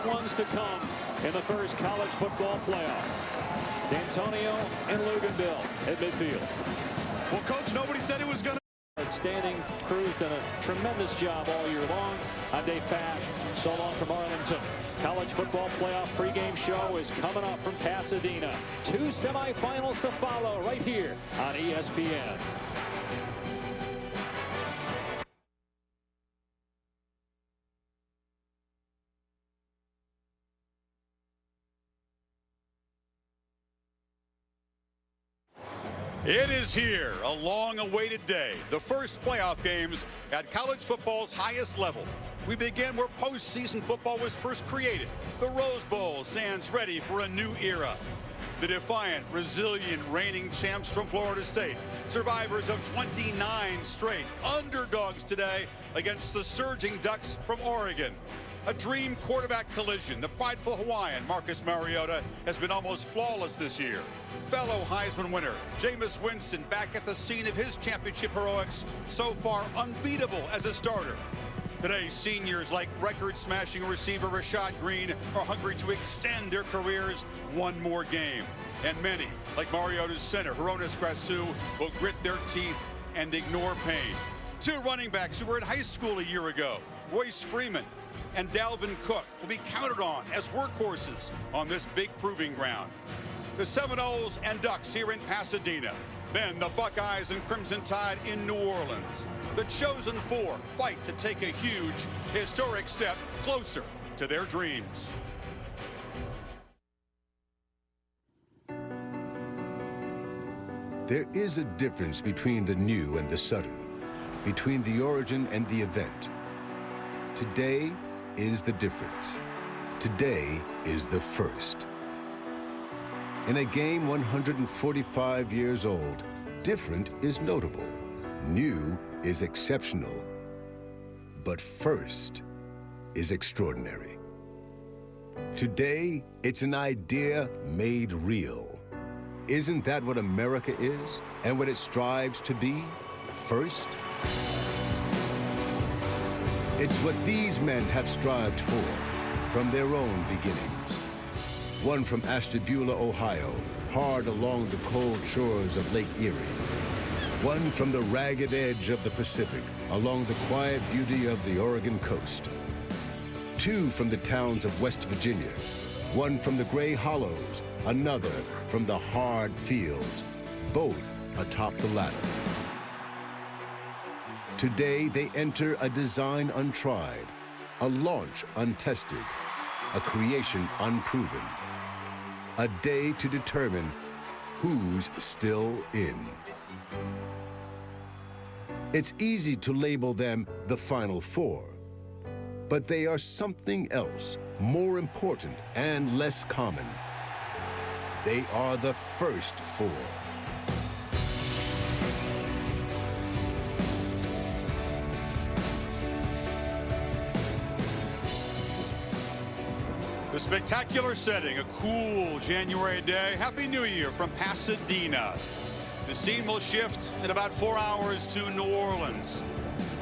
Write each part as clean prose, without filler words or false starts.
ones to come in the first college football playoff. D'Antonio and Luganville at midfield. Well, Coach, nobody said it was going to. Outstanding crew's done a tremendous job all year long. I'm Dave Pash. So long from Arlington. College football playoff pregame show is coming up from Pasadena. 2 semifinals to follow right here on ESPN. It is here, a long-awaited day. The first playoff games at college football's highest level. We begin where postseason football was first created. The Rose Bowl stands ready for a new era. The defiant, resilient, reigning champs from Florida State, survivors of 29 straight, underdogs today against the surging Ducks from Oregon. A dream quarterback collision. The prideful Hawaiian, Marcus Mariota, has been almost flawless this year. Fellow Heisman winner, Jameis Winston, back at the scene of his championship heroics, so far unbeatable as a starter. Today, seniors like record-smashing receiver Rashad Green are hungry to extend their careers one more game. And many, like Mariota's center, Hronis Grasu, will grit their teeth and ignore pain. 2 running backs who were in high school a year ago, Royce Freeman and Dalvin Cook, will be counted on as workhorses on this big proving ground. The Seminoles and Ducks here in Pasadena. Then the Buckeyes and Crimson Tide in New Orleans. The Chosen Four fight to take a huge, historic step closer to their dreams. There is a difference between the new and the sudden, between the origin and the event. Today is the difference. Today is the first. In a game 145 years old, different is notable, new is exceptional, but first is extraordinary. Today, it's an idea made real. Isn't that what America is and what it strives to be? First? It's what these men have strived for from their own beginnings. One from Ashtabula, Ohio, hard along the cold shores of Lake Erie. One from the ragged edge of the Pacific, along the quiet beauty of the Oregon coast. 2 from the towns of West Virginia. One from the Gray Hollows, another from the hard fields, both atop the ladder. Today, they enter a design untried, a launch untested, a creation unproven. A day to determine who's still in. It's easy to label them the Final Four, but they are something else, more important and less common. They are the first 4. The spectacular setting, a cool January day. Happy New Year from Pasadena. The scene will shift in about 4 hours to New Orleans.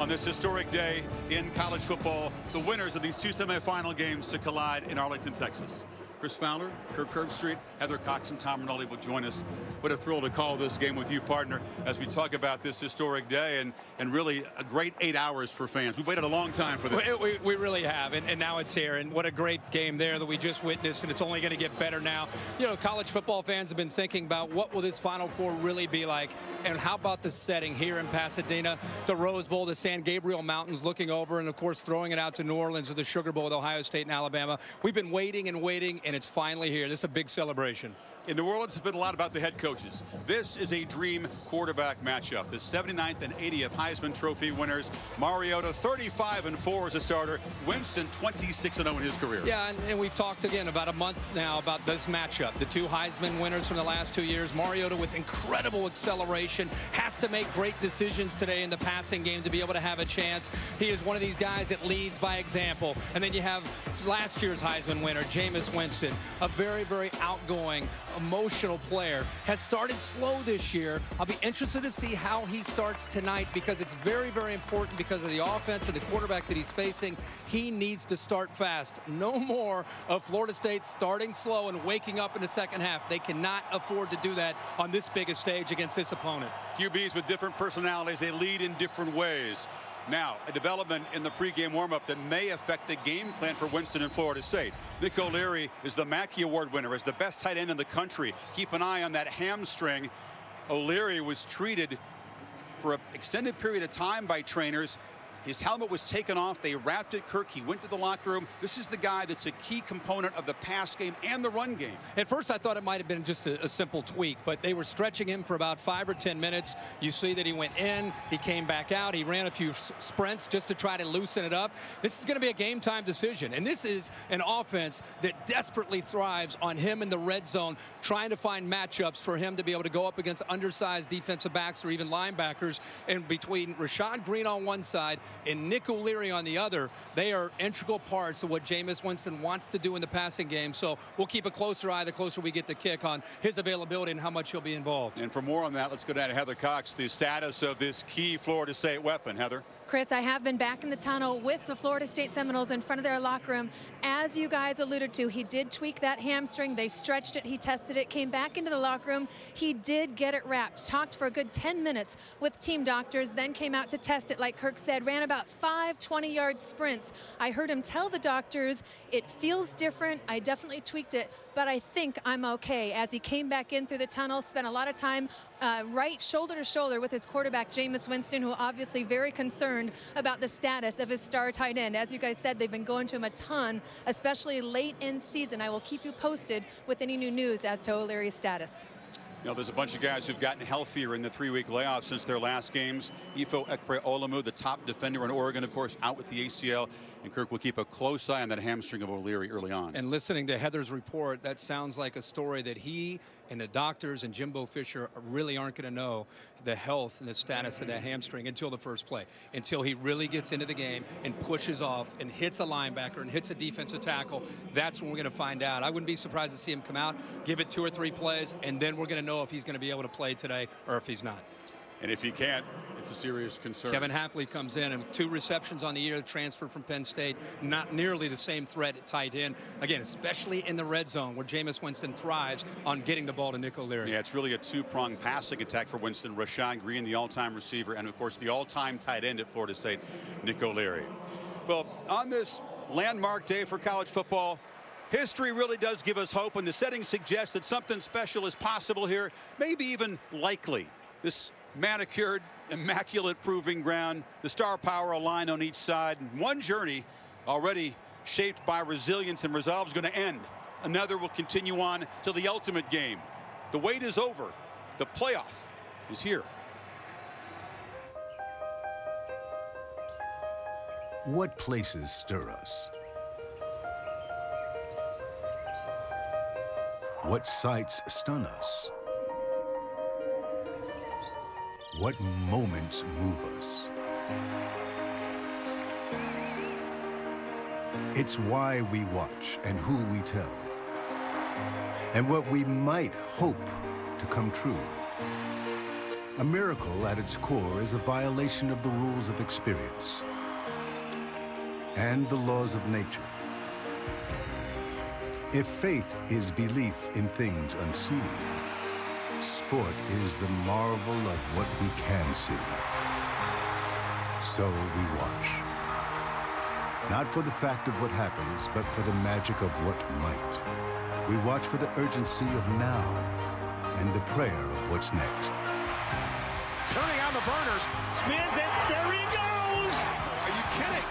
On this historic day in college football, the winners of these 2 semifinal games to collide in Arlington, Texas. Chris Fowler, Kirk Herbstreit, Heather Cox, and Tom Rinaldi will join us. What a thrill to call this game with you, partner, as we talk about this historic day and really a great 8 hours for fans. We've waited a long time for this. We really have, and now it's here. And what a great game there that we just witnessed, and it's only going to get better now. You know, college football fans have been thinking about what will this Final Four really be like, and how about the setting here in Pasadena, the Rose Bowl, the San Gabriel Mountains looking over, and, of course, throwing it out to New Orleans to the Sugar Bowl with Ohio State and Alabama. We've been waiting and waiting, and it's finally here. This is a big celebration. In New Orleans, it's been a lot about the head coaches. This is a dream quarterback matchup. The 79th and 80th Heisman Trophy winners. Mariota 35-4 as a starter. Winston 26-0 in his career. Yeah, and we've talked again about a month now about this matchup. The 2 Heisman winners from the last 2 years. Mariota with incredible acceleration. Has to make great decisions today in the passing game to be able to have a chance. He is one of these guys that leads by example. And then you have last year's Heisman winner, Jameis Winston. A very, very outgoing, emotional player. Has started slow this year. I'll be interested to see how he starts tonight because it's very, very important because of the offense and the quarterback that he's facing. He needs to start fast. No more of Florida State starting slow and waking up in the second half. They cannot afford to do that on this biggest stage against this opponent. QBs with different personalities, they lead in different ways. Now, a development in the pregame warm-up that may affect the game plan for Winston and Florida State. Nick O'Leary is the Mackey Award winner as the best tight end in the country. Keep an eye on that hamstring. O'Leary was treated for an extended period of time by trainers. His helmet was taken off. They wrapped it. Kirk, he went to the locker room. This is the guy that's a key component of the pass game and the run game. At first, I thought it might have been just a simple tweak, but they were stretching him for about 5 or 10 minutes. You see that he went in, he came back out, he ran a few sprints just to try to loosen it up. This is going to be a game-time decision, and this is an offense that desperately thrives on him in the red zone, trying to find matchups for him to be able to go up against undersized defensive backs or even linebackers. And between Rashad Green on one side and Nick O'Leary on the other, they are integral parts of what Jameis Winston wants to do in the passing game. So we'll keep a closer eye the closer we get to kick on his availability and how much he'll be involved. And for more on that, let's go down to Heather Cox, the status of this key Florida State weapon. Heather. Chris, I have been back in the tunnel with the Florida State Seminoles in front of their locker room. As you guys alluded to, he did tweak that hamstring. They stretched it. He tested it, came back into the locker room. He did get it wrapped, talked for a good 10 minutes with team doctors, then came out to test it, like Kirk said, ran about 5 20-yard sprints. I heard him tell the doctors, it feels different. I definitely tweaked it, but I think I'm okay. As he came back in through the tunnel, spent a lot of time right shoulder to shoulder with his quarterback, Jameis Winston, who obviously very concerned about the status of his star tight end. As you guys said, they've been going to him a ton, especially late in season. I will keep you posted with any new news as to O'Leary's status. You know, there's a bunch of guys who've gotten healthier in the 3-week layoff since their last games. Ifo Ekpe-Olumu, the top defender in Oregon, of course, out with the ACL. And Kirk will keep a close eye on that hamstring of O'Leary early on. And listening to Heather's report, that sounds like a story that he and the doctors and Jimbo Fisher really aren't going to know the health and the status of that hamstring until the first play, until he really gets into the game and pushes off and hits a linebacker and hits a defensive tackle. That's when we're going to find out. I wouldn't be surprised to see him come out, give it 2 or 3 plays, and then we're going to know if he's going to be able to play today or if he's not. And if he can't, it's a serious concern. Kevin Hapley comes in and 2 receptions on the year, transfer from Penn State. Not nearly the same threat at tight end. Again, especially in the red zone where Jameis Winston thrives on getting the ball to Nick O'Leary. Yeah, it's really a 2-pronged passing attack for Winston. Rashad Green, the all-time receiver, and of course the all-time tight end at Florida State, Nick O'Leary. Well, on this landmark day for college football, history really does give us hope, and the setting suggests that something special is possible here, maybe even likely. This manicured, immaculate proving ground, the star power aligned on each side. One journey already shaped by resilience and resolve is going to end. Another will continue on to the ultimate game. The wait is over. The playoff is here. What places stir us? What sights stun us? What moments move us? It's why we watch and who we tell, and what we might hope to come true. A miracle at its core is a violation of the rules of experience and the laws of nature. If faith is belief in things unseen, sport is the marvel of what we can see. So we watch. Not for the fact of what happens, but for the magic of what might. We watch for the urgency of now and the prayer of what's next. Turning on the burners. Spins it. There he goes. Are you kidding?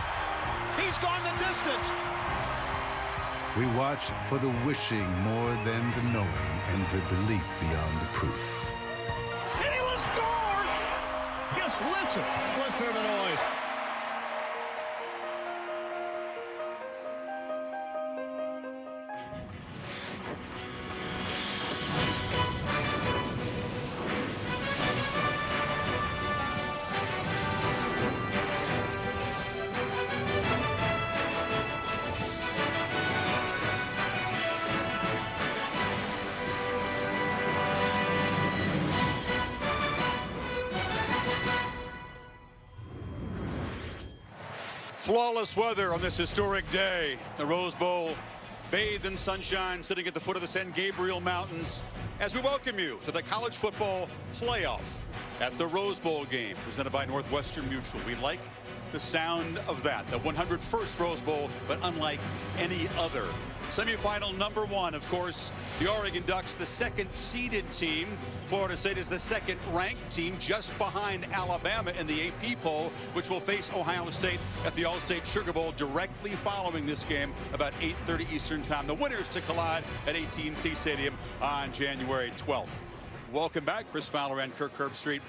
He's gone the distance. We watch for the wishing more than the knowing and the belief beyond the proof. And he will score. Just listen. Listen to the noise. Flawless weather on this historic day. The Rose Bowl bathed in sunshine, sitting at the foot of the San Gabriel Mountains, as we welcome you to the college football playoff at the Rose Bowl game presented by Northwestern Mutual. We like the sound of that, the 101st Rose Bowl, but unlike any other. Semifinal number one, of course, the Oregon Ducks, the second seeded team. Florida State is the second ranked team, just behind Alabama in the AP poll, which will face Ohio State at the Allstate Sugar Bowl directly following this game about 8:30 Eastern time. The winners to collide at AT&T Stadium on January 12th. Welcome back, Chris Fowler and Kirk Herbstreit.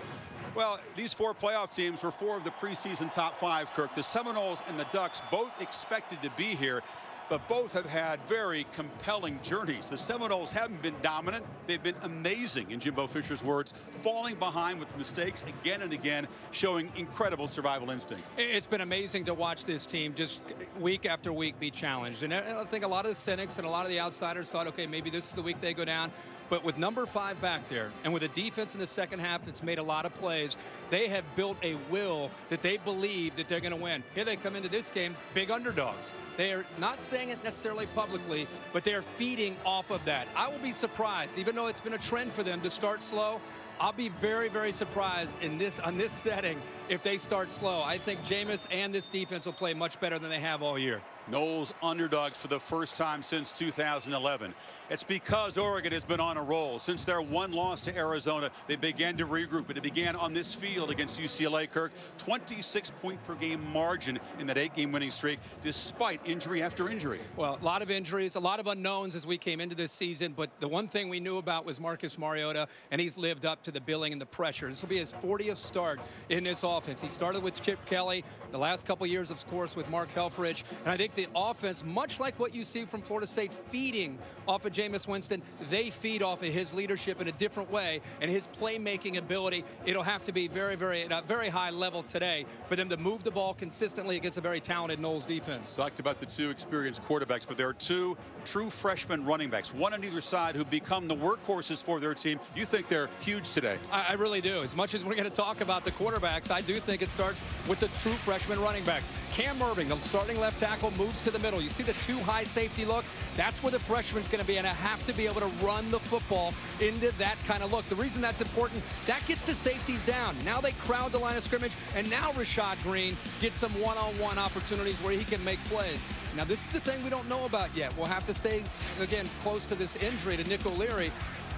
Well, these four playoff teams were four of the preseason top five, Kirk. The Seminoles and the Ducks both expected to be here, but both have had very compelling journeys. The Seminoles haven't been dominant. They've been amazing, in Jimbo Fisher's words, falling behind with mistakes again and again, showing incredible survival instinct. It's been amazing to watch this team just week after week be challenged. And I think a lot of the cynics and a lot of the outsiders thought, okay, maybe this is the week they go down. But with number 5 back there and with a defense in the second half that's made a lot of plays, they have built a will that they believe that they're going to win. Here they come into this game, big underdogs. They are not saying it necessarily publicly, but they're feeding off of that. I will be surprised, even though it's been a trend for them to start slow. I'll be very, very surprised on this setting if they start slow. I think Jameis and this defense will play much better than they have all year. Noles underdogs for the first time since 2011. It's because Oregon has been on a roll. Since their one loss to Arizona, they began to regroup, but it began on this field against UCLA, Kirk. 26-point-per-game margin in that 8-game winning streak, despite injury after injury. Well, a lot of injuries, a lot of unknowns as we came into this season, but the one thing we knew about was Marcus Mariota, and he's lived up to the billing and the pressure. This will be his 40th start in this offense. He started with Chip Kelly, the last couple years, of course, with Mark Helfrich, and I think the offense, much like what you see from Florida State, feeding off of Jameis Winston, they feed off of his leadership in a different way and his playmaking ability. It'll have to be very, very at a very high level today for them to move the ball consistently against a very talented Noles defense. Talked about the two experienced quarterbacks, but there are two true freshman running backs, one on either side, who become the workhorses for their team. You think they're huge today? I really do. As much as we're going to talk about the quarterbacks, I do think it starts with the true freshman running backs. Cam Irving, the starting left tackle, moves to the middle. You see the two high safety look? That's where the freshman's going to be, and I have to be able to run the football into that kind of look. The reason that's important, that gets the safeties down. Now they crowd the line of scrimmage, and now Rashad Green gets some one-on-one opportunities where he can make plays. Now, this is the thing we don't know about yet. We'll have to stay, again, close to this injury to Nick O'Leary.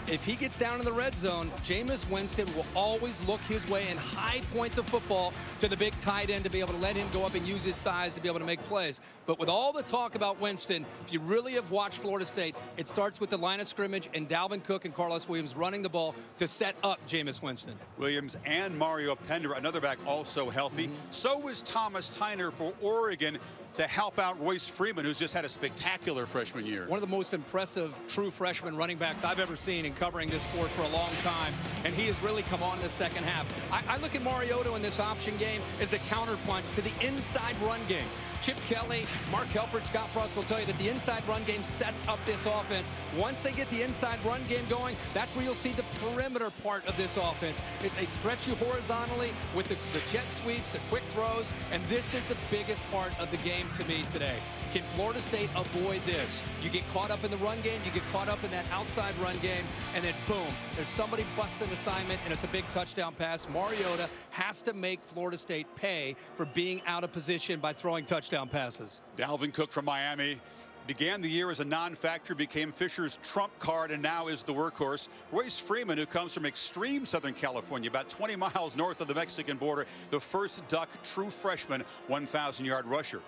If he gets down in the red zone, Jameis Winston will always look his way and high point the football to the big tight end to be able to let him go up and use his size to be able to make plays. But with all the talk about Winston, if you really have watched Florida State, it starts with the line of scrimmage and Dalvin Cook and Carlos Williams running the ball to set up Jameis Winston. Williams and Mario Pender, another back, also healthy. So was Thomas Tyner for Oregon to help out Royce Freeman, who's just had a spectacular freshman year. One of the most impressive true freshman running backs I've ever seen in covering this sport for a long time, and he has really come on in the second half. I look at Mariota in this option game as the counterpunch to the inside run game. Chip Kelly, Mark Helfrich, Scott Frost will tell you that the inside run game sets up this offense. Once they get the inside run game going, that's where you'll see the perimeter part of this offense. They stretch you horizontally with the jet sweeps, the quick throws, and this is the biggest part of the game to me today. Can Florida State avoid this? You get caught up in the run game, you get caught up in that outside run game, and then boom, there's somebody busts an assignment, and it's a big touchdown pass. Mariota has to make Florida State pay for being out of position by throwing touchdown passes. Dalvin Cook from Miami began the year as a non-factor, became Fisher's trump card, and now is the workhorse. Royce Freeman, who comes from extreme Southern California, about 20 miles north of the Mexican border, the first Duck true freshman 1,000-yard rusher.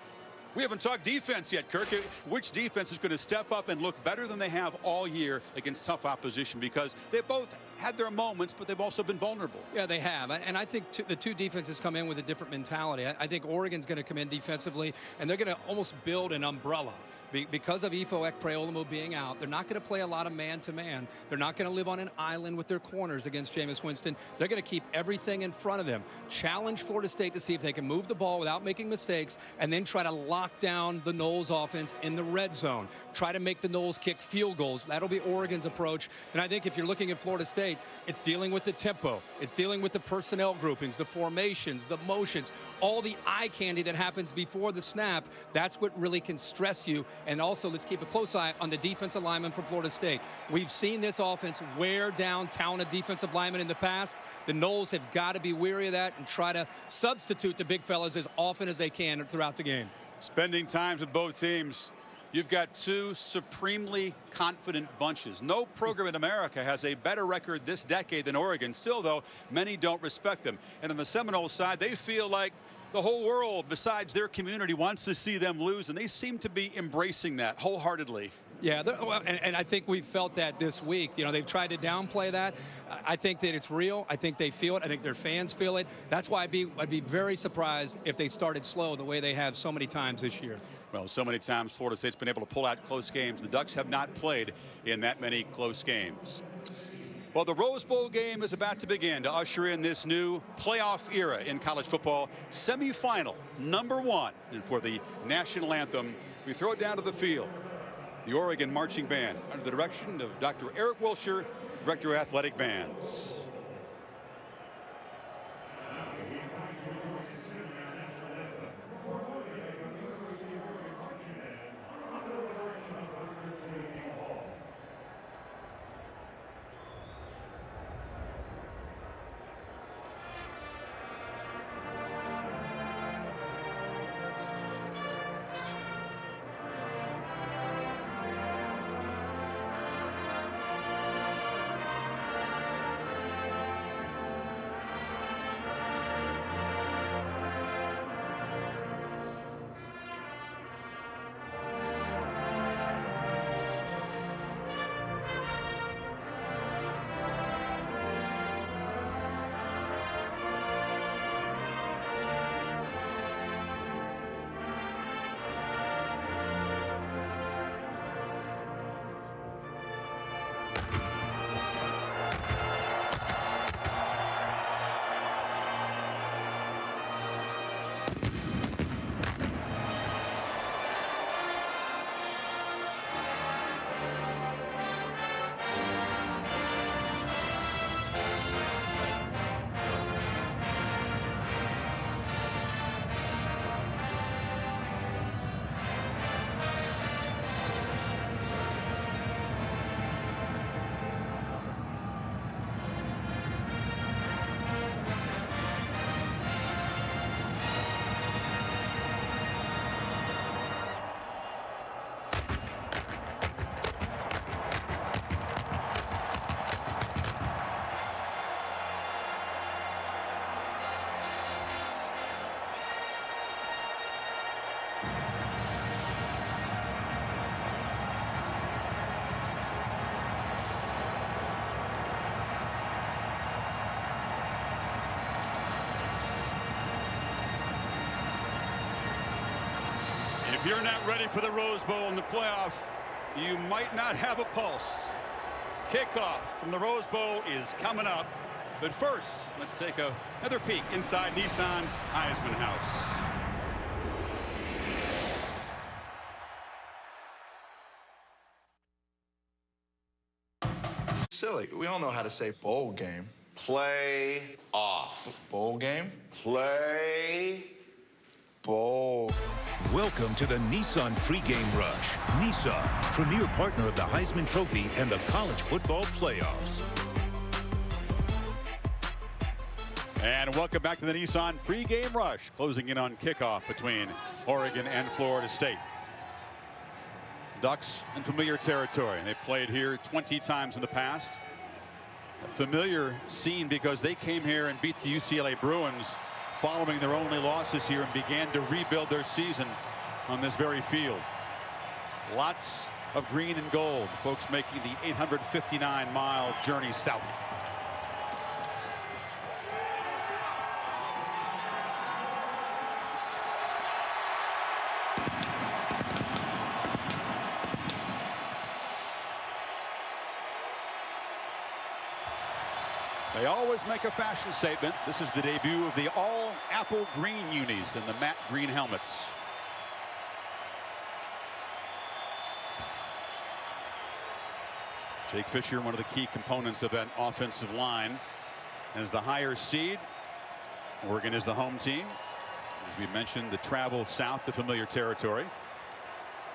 We haven't talked defense yet, Kirk. Which defense is going to step up and look better than they have all year against tough opposition? Because they both had their moments, but they've also been vulnerable. Yeah, they have. And I think the two defenses come in with a different mentality. I think Oregon's going to come in defensively, and they're going to almost build an umbrella. Because of Ifo Ekpreolamo being out, they're not going to play a lot of man-to-man. They're not going to live on an island with their corners against Jameis Winston. They're going to keep everything in front of them. Challenge Florida State to see if they can move the ball without making mistakes, and then try to line lock down the Noles offense in the red zone. Try to make the Noles kick field goals. That'll be Oregon's approach. And I think if you're looking at Florida State, it's dealing with the tempo. It's dealing with the personnel groupings, the formations, the motions, all the eye candy that happens before the snap. That's what really can stress you. And also, let's keep a close eye on the defensive lineman from Florida State. We've seen this offense wear down talented defensive linemen in the past. The Noles have got to be weary of that and try to substitute the big fellas as often as they can throughout the game. Spending time with both teams, you've got two supremely confident bunches. No program in America has a better record this decade than Oregon. Still, though, many don't respect them. And on the Seminoles side, they feel like the whole world, besides their community, wants to see them lose, and they seem to be embracing that wholeheartedly. Yeah, and I think we've felt that this week. You know, they've tried to downplay that. I think that it's real. I think they feel it. I think their fans feel it. That's why I'd be very surprised if they started slow the way they have so many times this year. Well, so many times Florida State's been able to pull out close games. The Ducks have not played in that many close games. Well, the Rose Bowl game is about to begin to usher in this new playoff era in college football. Semifinal #1. And for the national anthem, we throw it down to the field. The Oregon Marching Band, under the direction of Dr. Eric Wilshire, Director of Athletic Bands. If you're not ready for the Rose Bowl in the playoff, you might not have a pulse. Kickoff from the Rose Bowl is coming up. But first, let's take another peek inside Nissan's Heisman House. Silly. We all know how to say bowl game. Play off. Bowl game? Play bowl. Welcome to the Nissan pregame rush. Nissan, premier partner of the Heisman Trophy and the college football playoffs. And welcome back to the Nissan pregame rush, closing in on kickoff between Oregon and Florida State. Ducks in familiar territory. They played here 20 times in the past. A familiar scene because they came here and beat the UCLA Bruins following their only losses here and began to rebuild their season on this very field. Lots of green and gold, folks making the 859-mile journey south. They always make a fashion statement. This is the debut of the all apple green unis and the matte green helmets. Jake Fisher, one of the key components of that offensive line, as the higher seed. Oregon is the home team. As we mentioned, the travel south, the familiar territory.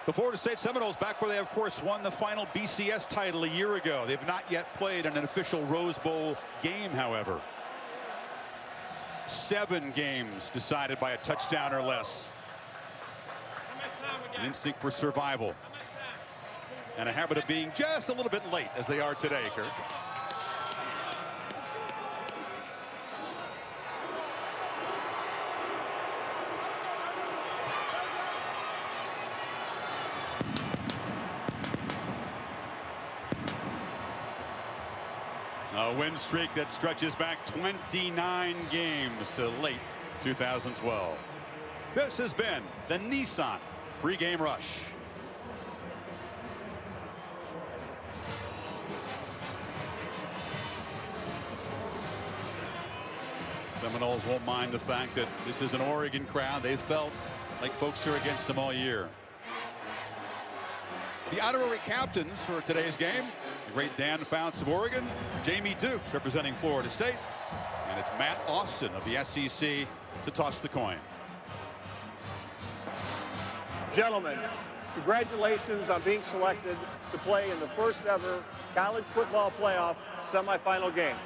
The Florida State Seminoles back where they, of course, won the final BCS title a year ago. They've not yet played in an official Rose Bowl game, however. 7 games decided by a touchdown or less. An instinct for survival. And a habit of being just a little bit late, as they are today, Kirk. A win streak that stretches back 29 games to late 2012. This has been the Nissan pregame rush. Seminoles won't mind the fact that this is an Oregon crowd. They felt like folks are against them all year. The honorary captains for today's game, the great Dan Fouts of Oregon, Jamie Dukes representing Florida State, and it's Matt Austin of the SEC to toss the coin. Gentlemen, congratulations on being selected to play in the first ever college football playoff semifinal game.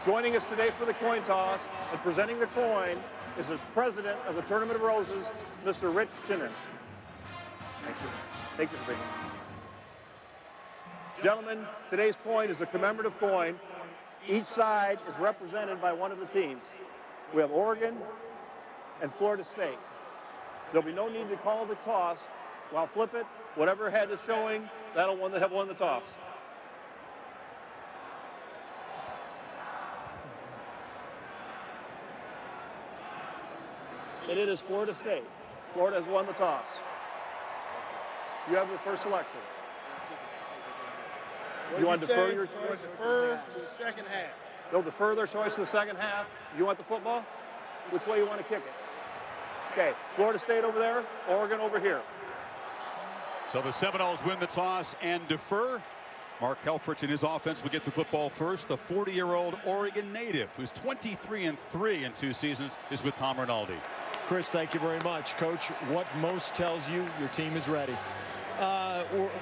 Joining us today for the coin toss and presenting the coin is the president of the Tournament of Roses, Mr. Rich Chinnan. Thank you. Thank you for being here. Gentlemen, today's coin is a commemorative coin. Each side is represented by one of the teams. We have Oregon and Florida State. There'll be no need to call the toss. I'll flip it. Whatever head is showing, that'll have won the toss. And it is Florida State. Florida has won the toss. You have the first selection. You want to defer your choice? Defer to the second half. They'll defer their choice to the second half. You want the football? Which way you want to kick it? Okay, Florida State over there, Oregon over here. So the Seminoles win the toss and defer. Mark Helfrich and his offense will get the football first. The 40-year-old Oregon native, who's 23-3 in 2 seasons, is with Tom Rinaldi. Chris, thank you very much. Coach, what most tells you your team is ready?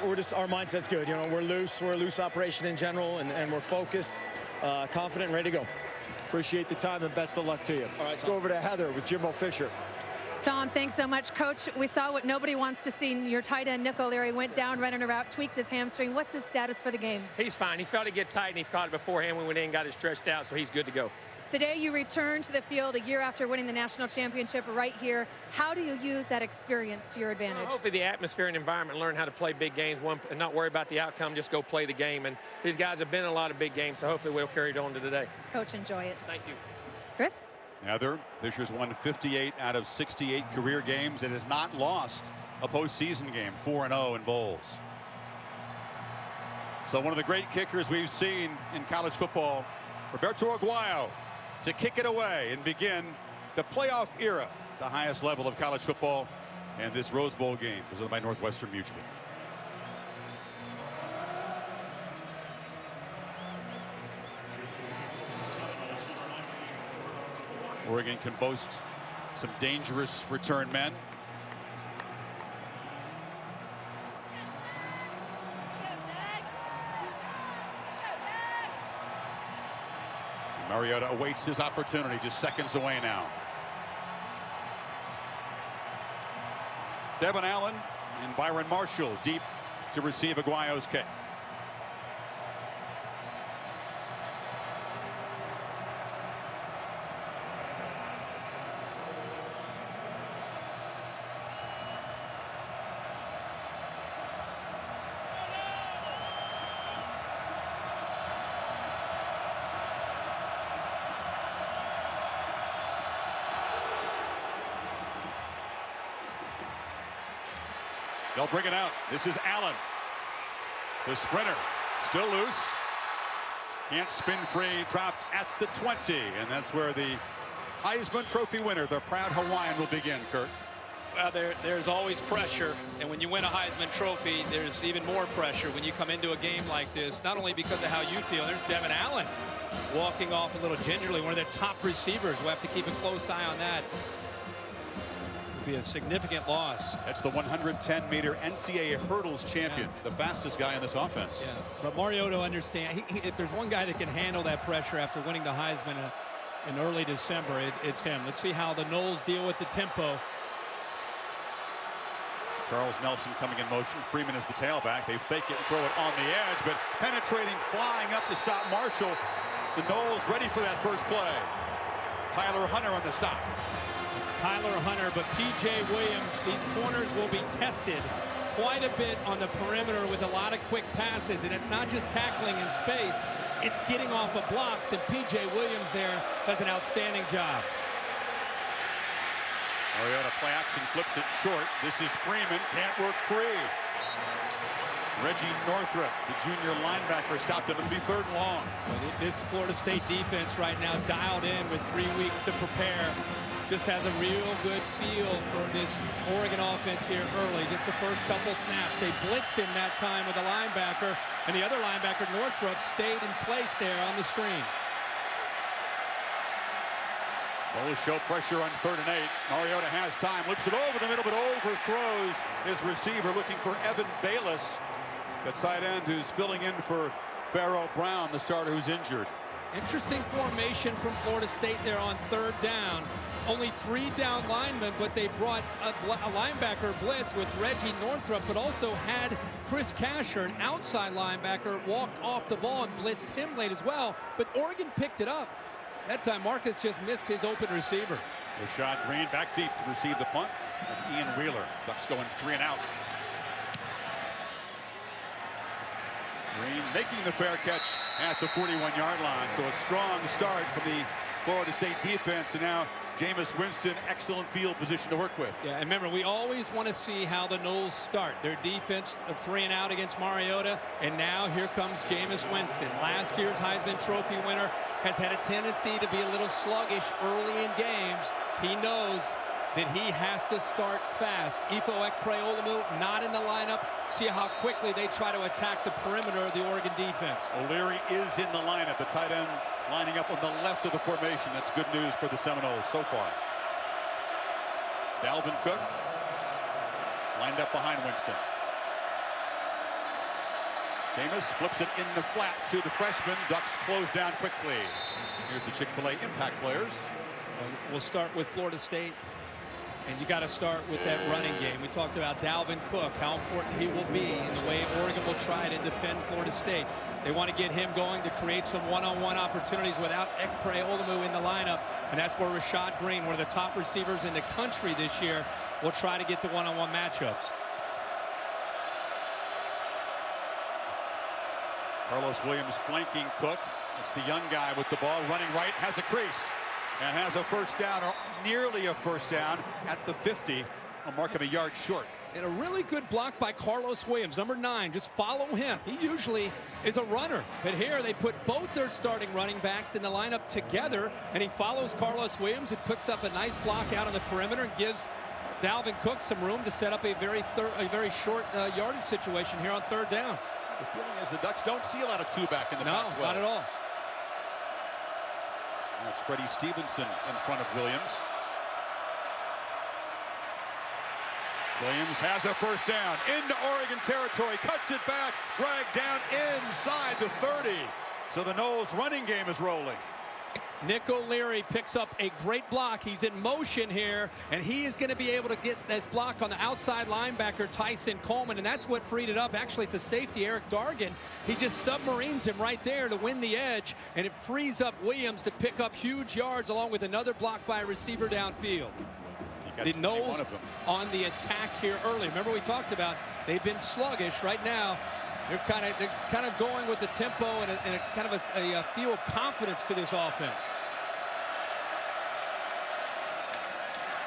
We're just, our mindset's good. You know, we're a loose operation in general, and we're focused, confident, and ready to go. Appreciate the time and best of luck to you. All right, let's go over to Heather with Jimbo Fisher. Tom, thanks so much. Coach, we saw what nobody wants to see. Your tight end, Nick O'Leary, went down running a route, tweaked his hamstring. What's his status for the game? He's fine. He felt it get tight, and he caught it beforehand. We went in, got it stretched out, so he's good to go. Today, you returned to the field a year after winning the national championship right here. How do you use that experience to your advantage? Hopefully the atmosphere and environment, learn how to play big games and not worry about the outcome, just go play the game. And these guys have been in a lot of big games, so hopefully we'll carry it on to today. Coach, enjoy it. Thank you. Chris? Heather, Fisher's won 58 out of 68 career games and has not lost a postseason game, 4-0 in bowls. So one of the great kickers we've seen in college football, Roberto Aguayo, to kick it away and begin the playoff era, the highest level of college football, and this Rose Bowl game presented by Northwestern Mutual. Oregon can boast some dangerous return men. Mariota awaits his opportunity, just seconds away now. Devin Allen and Byron Marshall deep to receive Aguayo's kick. They'll bring it out. This is Allen. The sprinter still loose. Can't spin free. Dropped at the 20. And that's where the Heisman Trophy winner, the proud Hawaiian, will begin, Kurt. Well, there's always pressure, and when you win a Heisman Trophy, there's even more pressure when you come into a game like this, not only because of how you feel. There's Devin Allen walking off a little gingerly, one of their top receivers. We'll have to keep a close eye on that. It'll be a significant loss. That's the 110-meter NCAA hurdles champion, the fastest guy in this offense. Yeah, but Mariota understands, if there's one guy that can handle that pressure after winning the Heisman in early December, it's him. Let's see how the Noles deal with the tempo. Charles Nelson coming in motion. Freeman is the tailback. They fake it and throw it on the edge, but penetrating, flying up to stop Marshall. The Noles ready for that first play. Tyler Hunter on the stop. Tyler Hunter, but P.J. Williams, these corners will be tested quite a bit on the perimeter with a lot of quick passes, and it's not just tackling in space, it's getting off of blocks, and P.J. Williams there does an outstanding job. Mariota play action, flips it short. This is Freeman, can't work free. Reggie Northrup, the junior linebacker, stopped him. It'll be 3rd and long. This Florida State defense right now dialed in with 3 weeks to prepare. Just has a real good feel for this Oregon offense here early. Just the first couple snaps. They blitzed him that time with a linebacker, and the other linebacker, Northrup, stayed in place there on the screen. Noles show pressure on 3rd and 8. Mariota has time, loops it over the middle, but overthrows his receiver, looking for Evan Bayless, the tight end who's filling in for Pharaoh Brown, the starter who's injured. Interesting formation from Florida State there on 3rd down. Only 3 down linemen, but they brought a linebacker blitz with Reggie Northrup, but also had Chris Casher, an outside linebacker, walked off the ball and blitzed him late as well, but Oregon picked it up. That time, Marcus just missed his open receiver. Rashad Green back deep to receive the punt. And Ian Wheeler. Ducks going 3 and out. Green making the fair catch at the 41-yard line. So a strong start from the Florida State defense. And now Jameis Winston, excellent field position to work with. Yeah, and remember, we always want to see how the Noles start. Their defense of 3 and out against Mariota. And now here comes Jameis Winston. Last year's Heisman Trophy winner has had a tendency to be a little sluggish early in games. He knows that he has to start fast. Ifo Ekpreolumu not in the lineup. See how quickly they try to attack the perimeter of the Oregon defense. O'Leary is in the lineup. The tight end lining up on the left of the formation. That's good news for the Seminoles so far. Dalvin Cook lined up behind Winston. Jameis flips it in the flat to the freshman. Ducks close down quickly. Here's the Chick-fil-A impact players. We'll start with Florida State. And you got to start with that running game. We talked about Dalvin Cook, how important he will be in the way Oregon will try to defend Florida State. They want to get him going to create some one-on-one opportunities without Ekpreolumu in the lineup. And that's where Rashad Green, one of the top receivers in the country this year, will try to get the one-on-one matchups. Carlos Williams flanking Cook. It's the young guy with the ball running right, has a crease, and has a first down, or nearly a first down at the 50, a mark of a yard short. And a really good block by Carlos Williams, number 9. Just follow him. He usually is a runner, but here they put both their starting running backs in the lineup together, and he follows Carlos Williams, who picks up a nice block out on the perimeter and gives Dalvin Cook some room to set up a very short yardage situation here on 3rd down. The feeling is the Ducks don't see a lot of two-back in the Pac-12. No, not at all. That's Freddie Stevenson in front of Williams. Williams has a first down into Oregon territory, cuts it back, dragged down inside the 30. So the Noles running game is rolling. Nick O'Leary picks up a great block. He's in motion here, and he is going to be able to get this block on the outside linebacker, Tyson Coleman, and that's what freed it up. Actually, it's a safety, Eric Dargan. He just submarines him right there to win the edge, and it frees up Williams to pick up huge yards along with another block by a receiver downfield. The Noles on the attack here early. Remember we talked about they've been sluggish right now. They're kind of going with the tempo and a kind of a feel of confidence to this offense.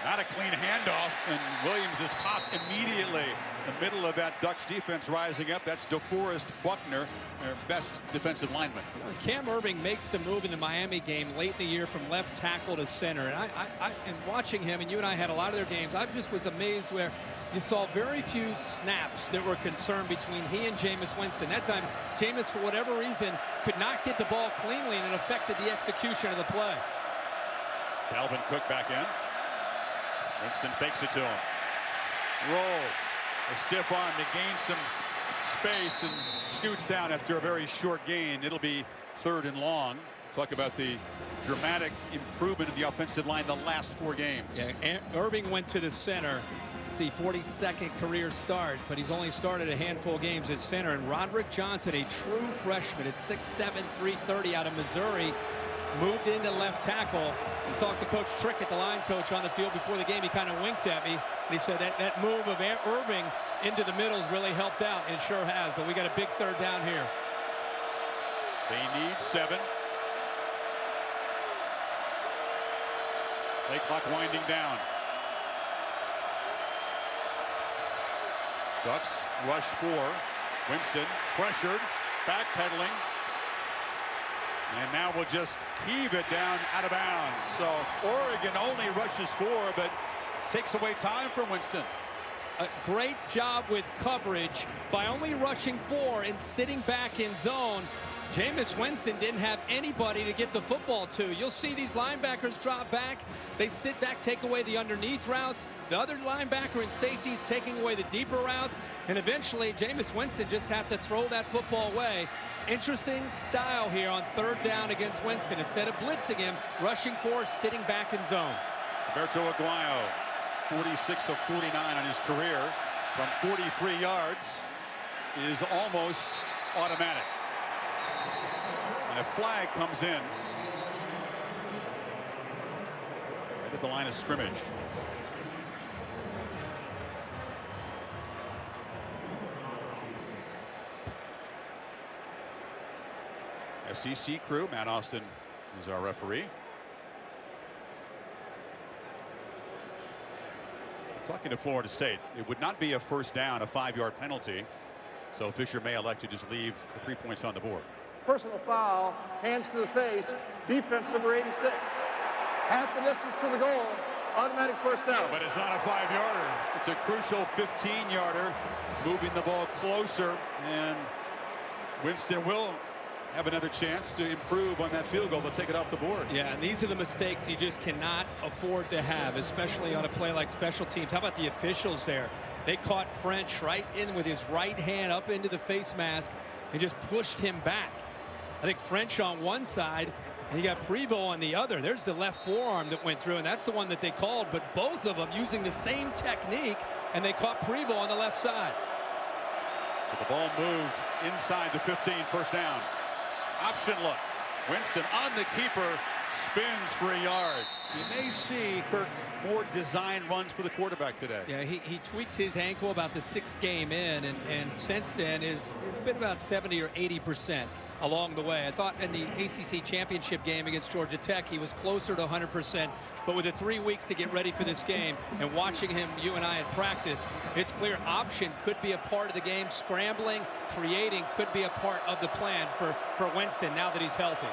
Not a clean handoff, and Williams is popped immediately the middle of that Ducks defense rising up. That's DeForest Buckner, their best defensive lineman. Cam Irving makes the move in the Miami game late in the year from left tackle to center. And and watching him, and you and I had a lot of their games, I just was amazed where you saw very few snaps that were concerned between he and Jameis Winston. That time, Jameis, for whatever reason, could not get the ball cleanly, and it affected the execution of the play. Dalvin Cook back in. Winston fakes it to him. Rolls. A stiff arm to gain some space and scoots out after a very short gain. It'll be 3rd and long. Talk about the dramatic improvement in the offensive line the last 4 games. Yeah, Irving went to the center. See, 42nd career start, but he's only started a handful of games at center. And Roderick Johnson, a true freshman at 6'7", 330 out of Missouri, moved into left tackle. We talked to Coach Trick, at the line coach, on the field before the game. He kind of winked at me, and he said that move of Irving into the middle has really helped out. It sure has, but we got a big 3rd down here. They need 7. Play clock winding down. Ducks rush 4. Winston pressured, backpedaling. And now we'll just heave it down out of bounds. So Oregon only rushes 4, but takes away time for Winston. A great job with coverage by only rushing 4 and sitting back in zone. Jameis Winston didn't have anybody to get the football to. You'll see these linebackers drop back. They sit back, take away the underneath routes. The other linebacker and safeties taking away the deeper routes. And eventually, Jameis Winston just has to throw that football away. Interesting style here on 3rd down against Winston. Instead of blitzing him, rushing 4, sitting back in zone. Roberto Aguayo, 46 of 49 on his career from 43 yards, is almost automatic. And a flag comes in right at the line of scrimmage. SEC crew, Matt Austin is our referee. Talking to Florida State, it would not be a 1st down, a 5-yard penalty. So Fisher may elect to just leave the 3 points on the board. Personal foul, hands to the face, defense number 86. Half the distance to the goal, automatic 1st down. But it's not a 5-yarder. It's a crucial 15-yarder, moving the ball closer, and Winston will have another chance to improve on that field goal to take it off the board. Yeah, and these are the mistakes you just cannot afford to have, especially on a play like special teams. How about the officials there? They caught French right in with his right hand up into the face mask and just pushed him back. I think French on one side, and you got Prevost on the other. There's the left forearm that went through, and that's the one that they called, but both of them using the same technique, and they caught Prevost on the left side. So the ball moved inside the 15, 1st down. Option look. Winston on the keeper, spins for a yard. You may see, Kirk, more design runs for the quarterback today. Yeah, he tweaked his ankle about the 6th game in, and since then has been about 70 or 80% along the way. I thought in the ACC championship game against Georgia Tech, he was closer to 100%. But with the 3 weeks to get ready for this game and watching him, you and I in practice, it's clear option could be a part of the game. Scrambling, creating could be a part of the plan for Winston now that he's healthy.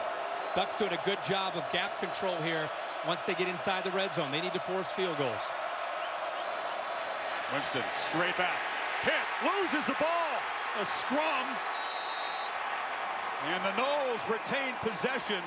Ducks doing a good job of gap control here once they get inside the red zone. They need to force field goals. Winston straight back. Hit, loses the ball. A scrum. And the Noles retain possession.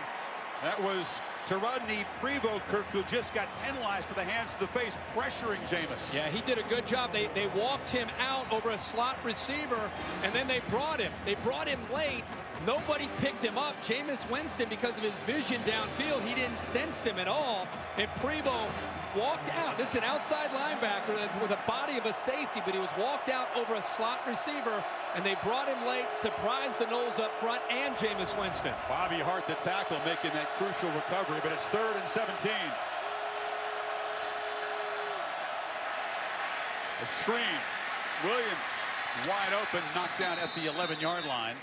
That was Rodney Prevost, Kirk, who just got penalized for the hands to the face, pressuring Jameis. Yeah, he did a good job. They walked him out over a slot receiver, and then they brought him. They brought him late. Nobody picked him up. Jameis Winston, because of his vision downfield, he didn't sense him at all. And Prevost walked out. This is an outside linebacker with a body of a safety, but he was walked out over a slot receiver, and they brought him late, surprised the Noles up front and Jameis Winston. Bobby Hart, the tackle, making that crucial recovery, but it's 3rd and 17. A screen. Williams wide open, knocked down at the 11-yard line.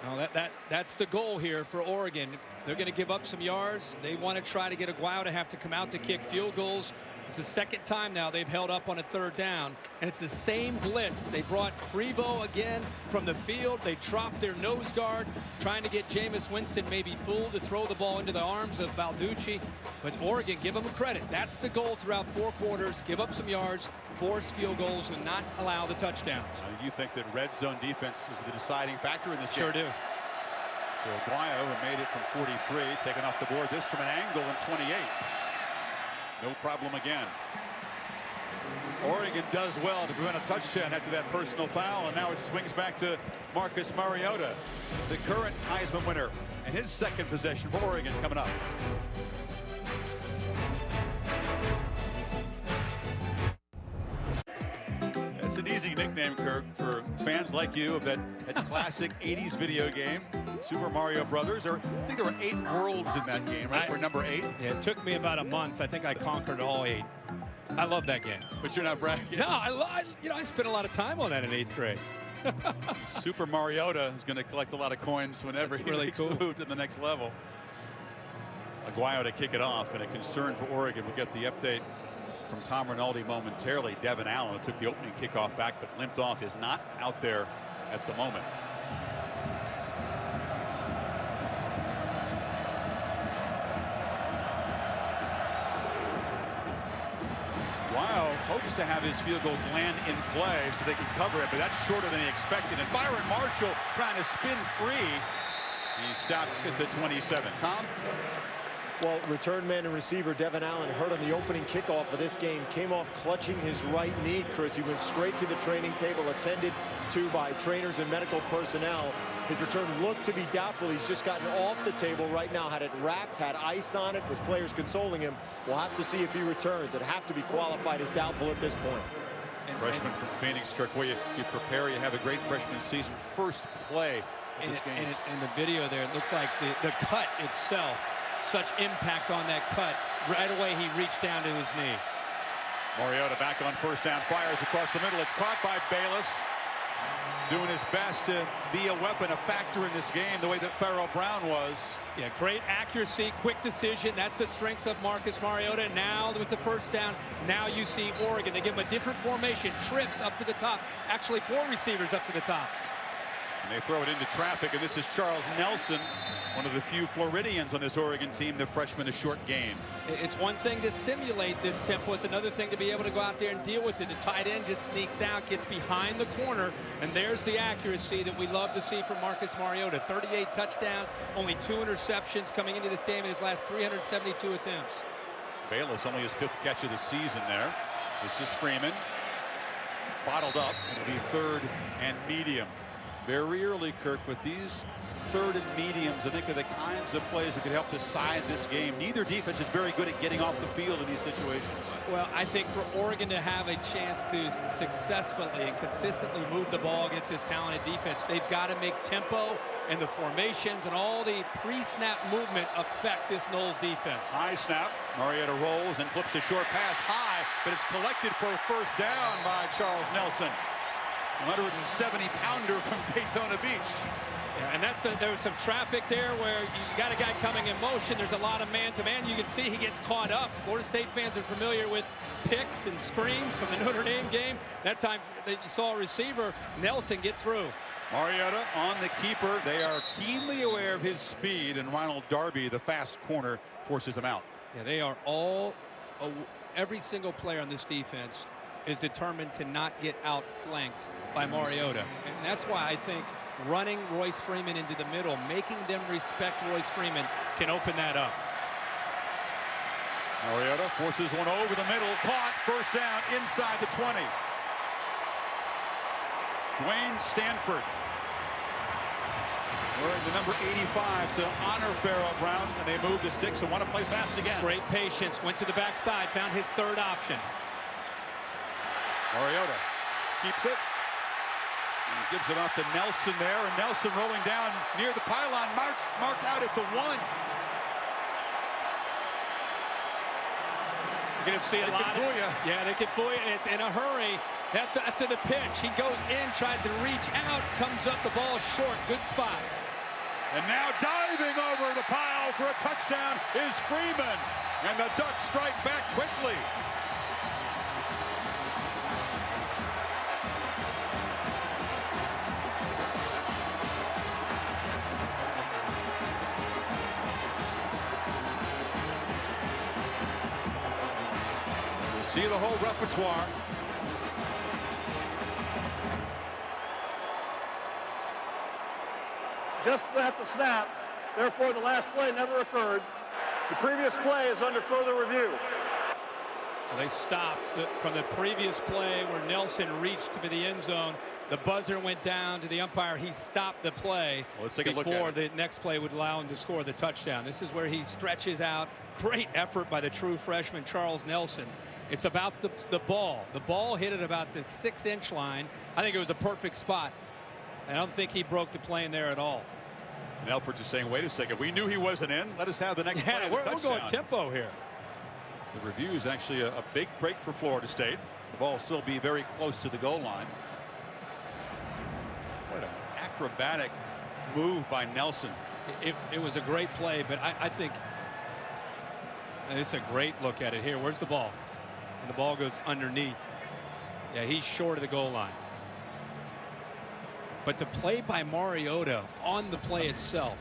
No, that's the goal here for Oregon. They're going to give up some yards. They want to try to get Aguayo to have to come out to kick field goals. It's the second time now they've held up on a third down, and it's the same blitz. They brought Frevo again from the field. They dropped their nose guard, trying to get Jameis Winston maybe fooled to throw the ball into the arms of Balducci. But Oregon, give them credit. That's the goal throughout 4 quarters. Give up some yards, force field goals, and not allow the touchdowns. You think that red zone defense is the deciding factor in this game? Sure do. So Aguayo, who made it from 43, taken off the board. This from an angle in 28. No problem again. Oregon does well to prevent a touchdown after that personal foul, and now it swings back to Marcus Mariota, the current Heisman winner, and his second possession for Oregon coming up. It's an easy nickname, Kirk, for fans like you of that classic 80s video game, Super Mario Brothers. I think there were 8 worlds in that game, right? For number 8. Yeah, it took me about a month. I think I conquered all 8. I love that game. But you're not bragging. No, I spent a lot of time on that in 8th grade. Super Mariota is going to collect a lot of coins whenever he makes the move to the next level. Aguayo to kick it off, and a concern for Oregon. We'll get the update from Tom Rinaldi momentarily. Devin Allen, who took the opening kickoff back but limped off, is not out there at the moment. Aguayo hopes to have his field goals land in play so they can cover it, but that's shorter than he expected. And Byron Marshall trying to spin free. He stops at the 27. Tom? Well, return man and receiver Devin Allen, hurt on the opening kickoff of this game, came off clutching his right knee, Chris. He went straight to the training table, attended to by trainers and medical personnel. His return looked to be doubtful. He's just gotten off the table right now, had it wrapped, had ice on it, with players consoling him. We'll have to see if he returns. It'd have to be qualified as doubtful at this point. Freshman from Phoenix, Kirk, where you prepare, you have a great freshman season. First play of this game. In the video there, it looked like the cut itself, such impact on that cut. Right away, he reached down to his knee. Mariota back on first down, fires across the middle. It's caught by Bayless, doing his best to be a weapon, a factor in this game, the way that Pharaoh Brown was. Yeah, great accuracy, quick decision. That's the strengths of Marcus Mariota. Now with the first down, now you see Oregon. They give him a different formation, trips up to the top. Actually, 4 receivers up to the top. And they throw it into traffic, and this is Charles Nelson, one of the few Floridians on this Oregon team, the freshman, a short gain. It's one thing to simulate this tempo. It's another thing to be able to go out there and deal with it. The tight end just sneaks out, gets behind the corner, and there's the accuracy that we love to see from Marcus Mariota. 38 touchdowns, only 2 interceptions coming into this game in his last 372 attempts. Bayless, only his 5th catch of the season there. This is Freeman. Bottled up. It'll be 3rd and medium. Very early, Kirk, with these 3rd and mediums, I think, are the kinds of plays that could help decide this game. Neither defense is very good at getting off the field in these situations. Well, I think for Oregon to have a chance to successfully and consistently move the ball against this talented defense, they've got to make tempo and the formations and all the pre-snap movement affect this Noles defense. High snap. Mariota rolls and flips a short pass high, but it's collected for a first down by Charles Nelson. 170-pounder from Daytona Beach. Yeah, and there was some traffic there where you got a guy coming in motion. There's a lot of man-to-man. You can see he gets caught up. Florida State fans are familiar with picks and screens from the Notre Dame game. That time that you saw a receiver, Nelson, get through. Mariota on the keeper. They are keenly aware of his speed, and Ronald Darby, the fast corner, forces him out. Yeah, they are all, every single player on this defense is determined to not get outflanked by Mariota. And that's why I think running Royce Freeman into the middle, making them respect Royce Freeman, can open that up. Mariota forces one over the middle, caught, first down inside the 20. Dwayne Stanford wearing the number 85 to honor Pharaoh Brown, and they move the sticks and want to play fast again. Great patience, went to the backside, found his 3rd option. Mariota keeps it. And gives it off to Nelson there, and Nelson rolling down near the pylon, marked out at the 1. You're going to see a lot of it. Yeah, they can fool you, and it's in a hurry. That's after the pitch. He goes in, tries to reach out, comes up, the ball short. Good spot. And now diving over the pile for a touchdown is Freeman. And the Ducks strike back quickly. See the whole repertoire. Just at the snap, therefore the last play never occurred. The previous play is under further review. Well, they stopped from the previous play where Nelson reached for the end zone. The buzzer went down to the umpire. He stopped the play before the next play would allow him to score the touchdown. This is where he stretches out. Great effort by the true freshman, Charles Nelson. It's about the ball. The ball hit at about the 6-inch line. I think it was a perfect spot. I don't think he broke the plane there at all. And Elford is saying, wait a second, we knew he wasn't in. Let us have the next play. We're going tempo here. The review is actually a big break for Florida State. The ball will still be very close to the goal line. What an acrobatic move by Nelson. It was a great play, but I think it's a great look at it here. Where's the ball? And the ball goes underneath. Yeah, he's short of the goal line. But the play by Mariota on the play itself,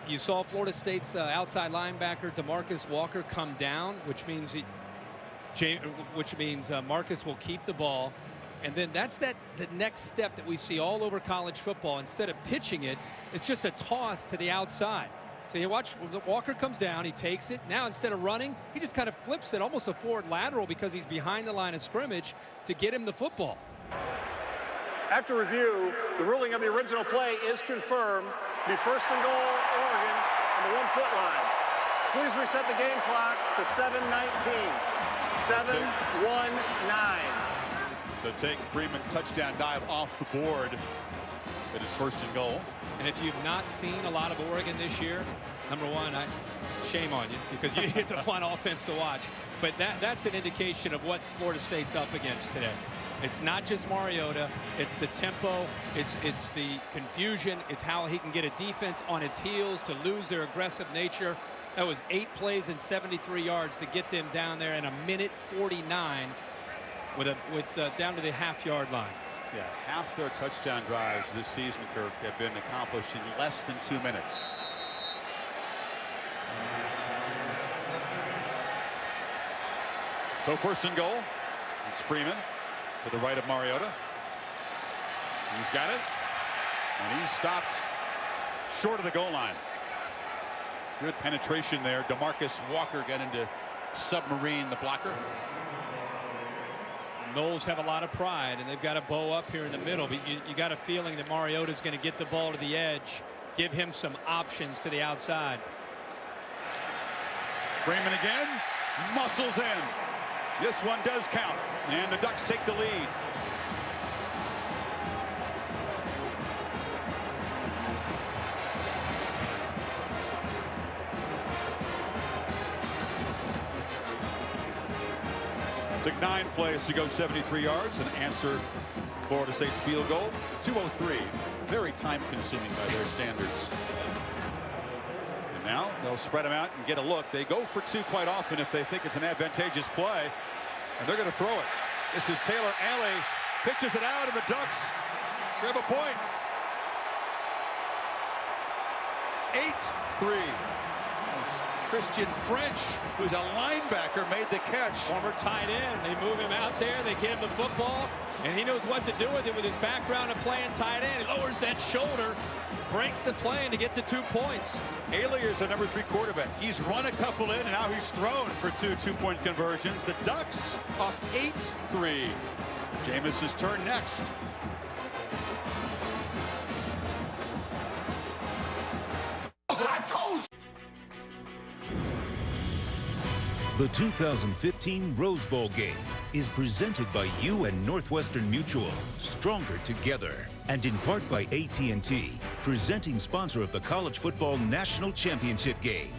you saw Florida State's outside linebacker DeMarcus Walker come down, which means Marcus will keep the ball. And then that's the next step that we see all over college football. Instead of pitching it, it's just a toss to the outside. So you watch, Walker comes down, he takes it. Now instead of running, he just kind of flips it, almost a forward lateral, because he's behind the line of scrimmage to get him the football. After review, the ruling of the original play is confirmed. Be first and goal, Oregon, on the 1-foot line. Please reset the game clock to 7:19. 7-1-9. So take Freeman touchdown dive off the board. It is first and goal. And if you've not seen a lot of Oregon this year, number one, shame on you, because it's a fun offense to watch. But that's an indication of what Florida State's up against today. It's not just Mariota, it's the tempo, it's the confusion, it's how he can get a defense on its heels to lose their aggressive nature. That was 8 plays and 73 yards to get them down there in 1:49 with down to the half-yard line. Yeah, half their touchdown drives this season, Kirk, have been accomplished in less than 2 minutes. So first and goal, it's Freeman to the right of Mariota. He's got it, and he's stopped short of the goal line. Good penetration there. DeMarcus Walker got into submarine the blocker. Noles have a lot of pride, and they've got a bow up here in the middle, but you got a feeling that Mariota's going to get the ball to the edge, give him some options to the outside. Freeman again, muscles in. This one does count, and the Ducks take the lead. Took 9 plays to go 73 yards and answer Florida State's field goal. 2:03. Very time-consuming by their standards. And now they'll spread them out and get a look. They go for 2 quite often if they think it's an advantageous play. And they're going to throw it. This is Taylor Alley. Pitches it out, and the Ducks grab a point. 8-3. Christian French, who's a linebacker, made the catch. Former tight end. They move him out there. They get him the football, and he knows what to do with it with his background of playing tight end. He lowers that shoulder, breaks the plane to get to 2 points. Haley is the number 3 quarterback. He's run a couple in, and now he's thrown for 2 two-point conversions. The Ducks up 8-3. Jameis' turn next. The 2015 Rose Bowl game is presented by you and Northwestern Mutual, stronger together, and in part by AT&T, presenting sponsor of the College Football National Championship game.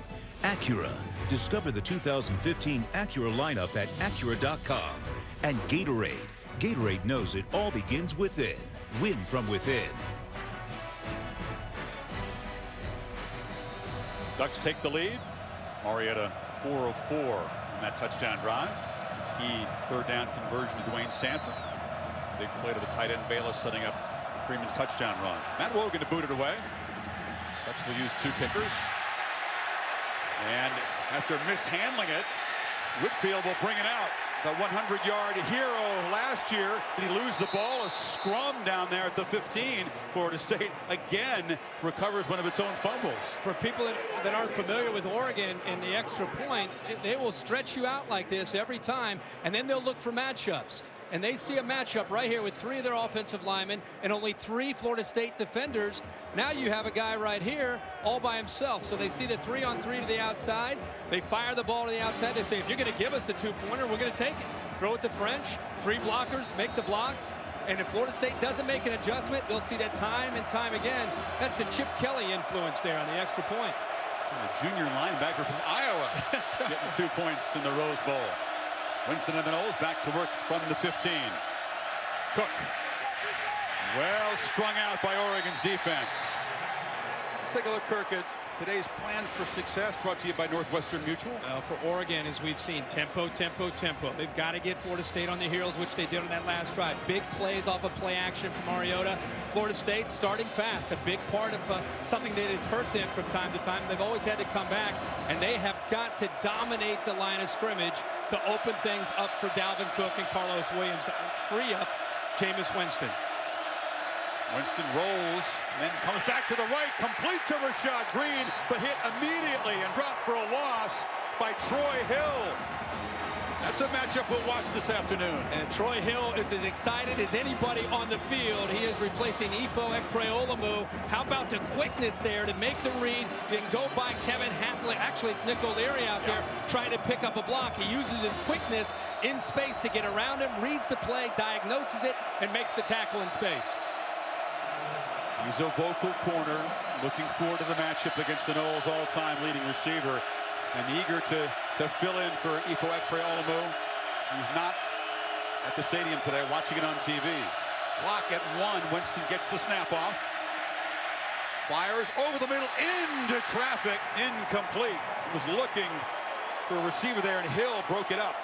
Acura. Discover the 2015 Acura lineup at Acura.com. And Gatorade. Gatorade knows it all begins within. Win from within. Ducks take the lead. Mariota 4 of 4 on that touchdown drive. Key third down conversion to Dwayne Stanford. Big play to the tight end Bayless, setting up Freeman's touchdown run. Matt Wogan to boot it away. Ducks will use 2 kickers. And after mishandling it, Whitfield will bring it out. The 100-yard hero last year. Did he lose the ball? A scrum down there at the 15. Florida State again recovers one of its own fumbles. For people that aren't familiar with Oregon in the extra point, they will stretch you out like this every time, and then they'll look for matchups. And they see a matchup right here with 3 of their offensive linemen and only 3 Florida State defenders. Now you have a guy right here all by himself. So they see the 3-on-3 to the outside. They fire the ball to the outside. They say, if you're going to give us a 2-pointer, we're going to take it. Throw it to French. 3 blockers, make the blocks. And if Florida State doesn't make an adjustment, they'll see that time and time again. That's the Chip Kelly influence there on the extra point. A junior linebacker from Iowa getting 2 points in the Rose Bowl. Winston and the Knowles back to work from the 15. Cook. Well strung out by Oregon's defense. Let's take a look, Kirk, at today's plan for success, brought to you by Northwestern Mutual. For Oregon, as we've seen, tempo, tempo, tempo. They've got to get Florida State on their heels, which they did on that last drive. Big plays off of play action from Mariota. Florida State starting fast, a big part of something that has hurt them from time to time. They've always had to come back, and they have got to dominate the line of scrimmage to open things up for Dalvin Cook and Carlos Williams to free up Jameis Winston. Winston rolls, then comes back to the right, complete to Rashad Green, but hit immediately and dropped for a loss by Troy Hill. That's a matchup we'll watch this afternoon. And Troy Hill is as excited as anybody on the field. He is replacing Ifo Ekpreolomu. How about the quickness there to make the read, then go by Kevin Hatley. Actually, it's Nick O'Leary out there trying to pick up a block. He uses his quickness in space to get around him, reads the play, diagnoses it, and makes the tackle in space. He's a vocal corner, looking forward to the matchup against the Knowles' all-time leading receiver, and eager to fill in for Ifo Ekpreolomu. He's not at the stadium today, watching it on TV. Clock at 1. Winston gets the snap off. Fires over the middle into traffic. Incomplete. He was looking for a receiver there, and Hill broke it up.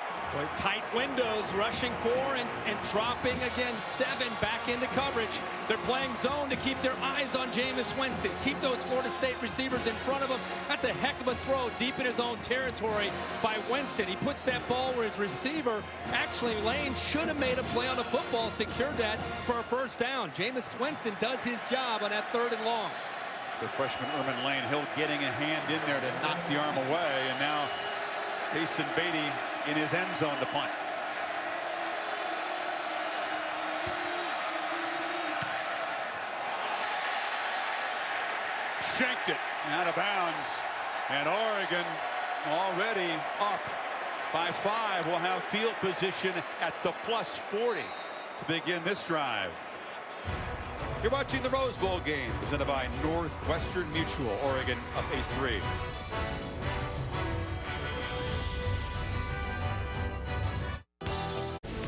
Tight windows, rushing 4 and dropping again 7 back into coverage. They're playing zone to keep their eyes on Jameis Winston. Keep those Florida State receivers in front of him. That's a heck of a throw deep in his own territory by Winston. He puts that ball where his receiver, actually Lane, should have made a play on the football, secured that for a first down. Jameis Winston does his job on that 3rd and long. The freshman Erman Lane, Hill getting a hand in there to knock the arm away, and now Jason Beatty in his end zone to punt. Shanked it out of bounds, and Oregon already up by 5. Will have field position at the +40 to begin this drive. You're watching the Rose Bowl game presented by Northwestern Mutual. Oregon up 8-3.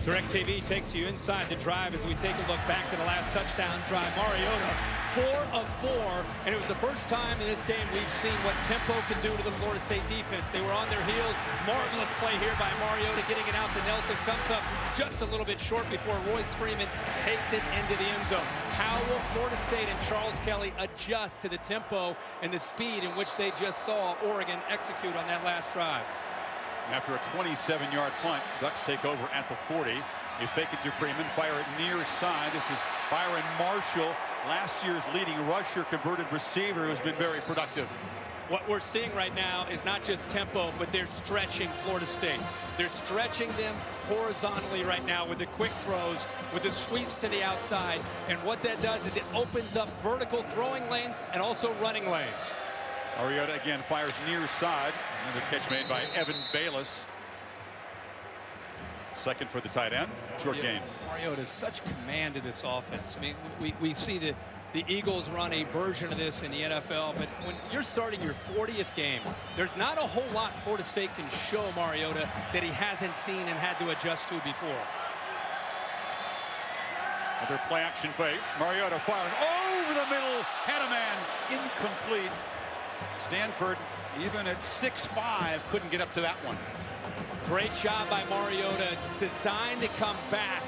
DirecTV takes you inside the drive as we take a look back to the last touchdown drive. Mariota, 4 of 4, and it was the first time in this game we've seen what tempo can do to the Florida State defense. They were on their heels. Marvelous play here by Mariota, getting it out to Nelson. Comes up just a little bit short before Royce Freeman takes it into the end zone. How will Florida State and Charles Kelly adjust to the tempo and the speed in which they just saw Oregon execute on that last drive? After a 27-yard punt, Ducks take over at the 40. They fake it to Freeman, fire it near side. This is Byron Marshall, last year's leading rusher, converted receiver, who's been very productive. What we're seeing right now is not just tempo, but they're stretching Florida State. They're stretching them horizontally right now with the quick throws, with the sweeps to the outside. And what that does is it opens up vertical throwing lanes and also running lanes. Mariota again fires near side. Another catch made by Evan Bayless. Second for the tight end. Short gain. Mariota has such command of this offense. I mean, we see the the Eagles run a version of this in the NFL, but when you're starting your 40th game, there's not a whole lot Florida State can show Mariota that he hasn't seen and had to adjust to before. Another play action fake. Mariota firing over the middle. Had a man. Incomplete. Stanford, even at 6'5", couldn't get up to that one. Great job by Mariota, designed to come back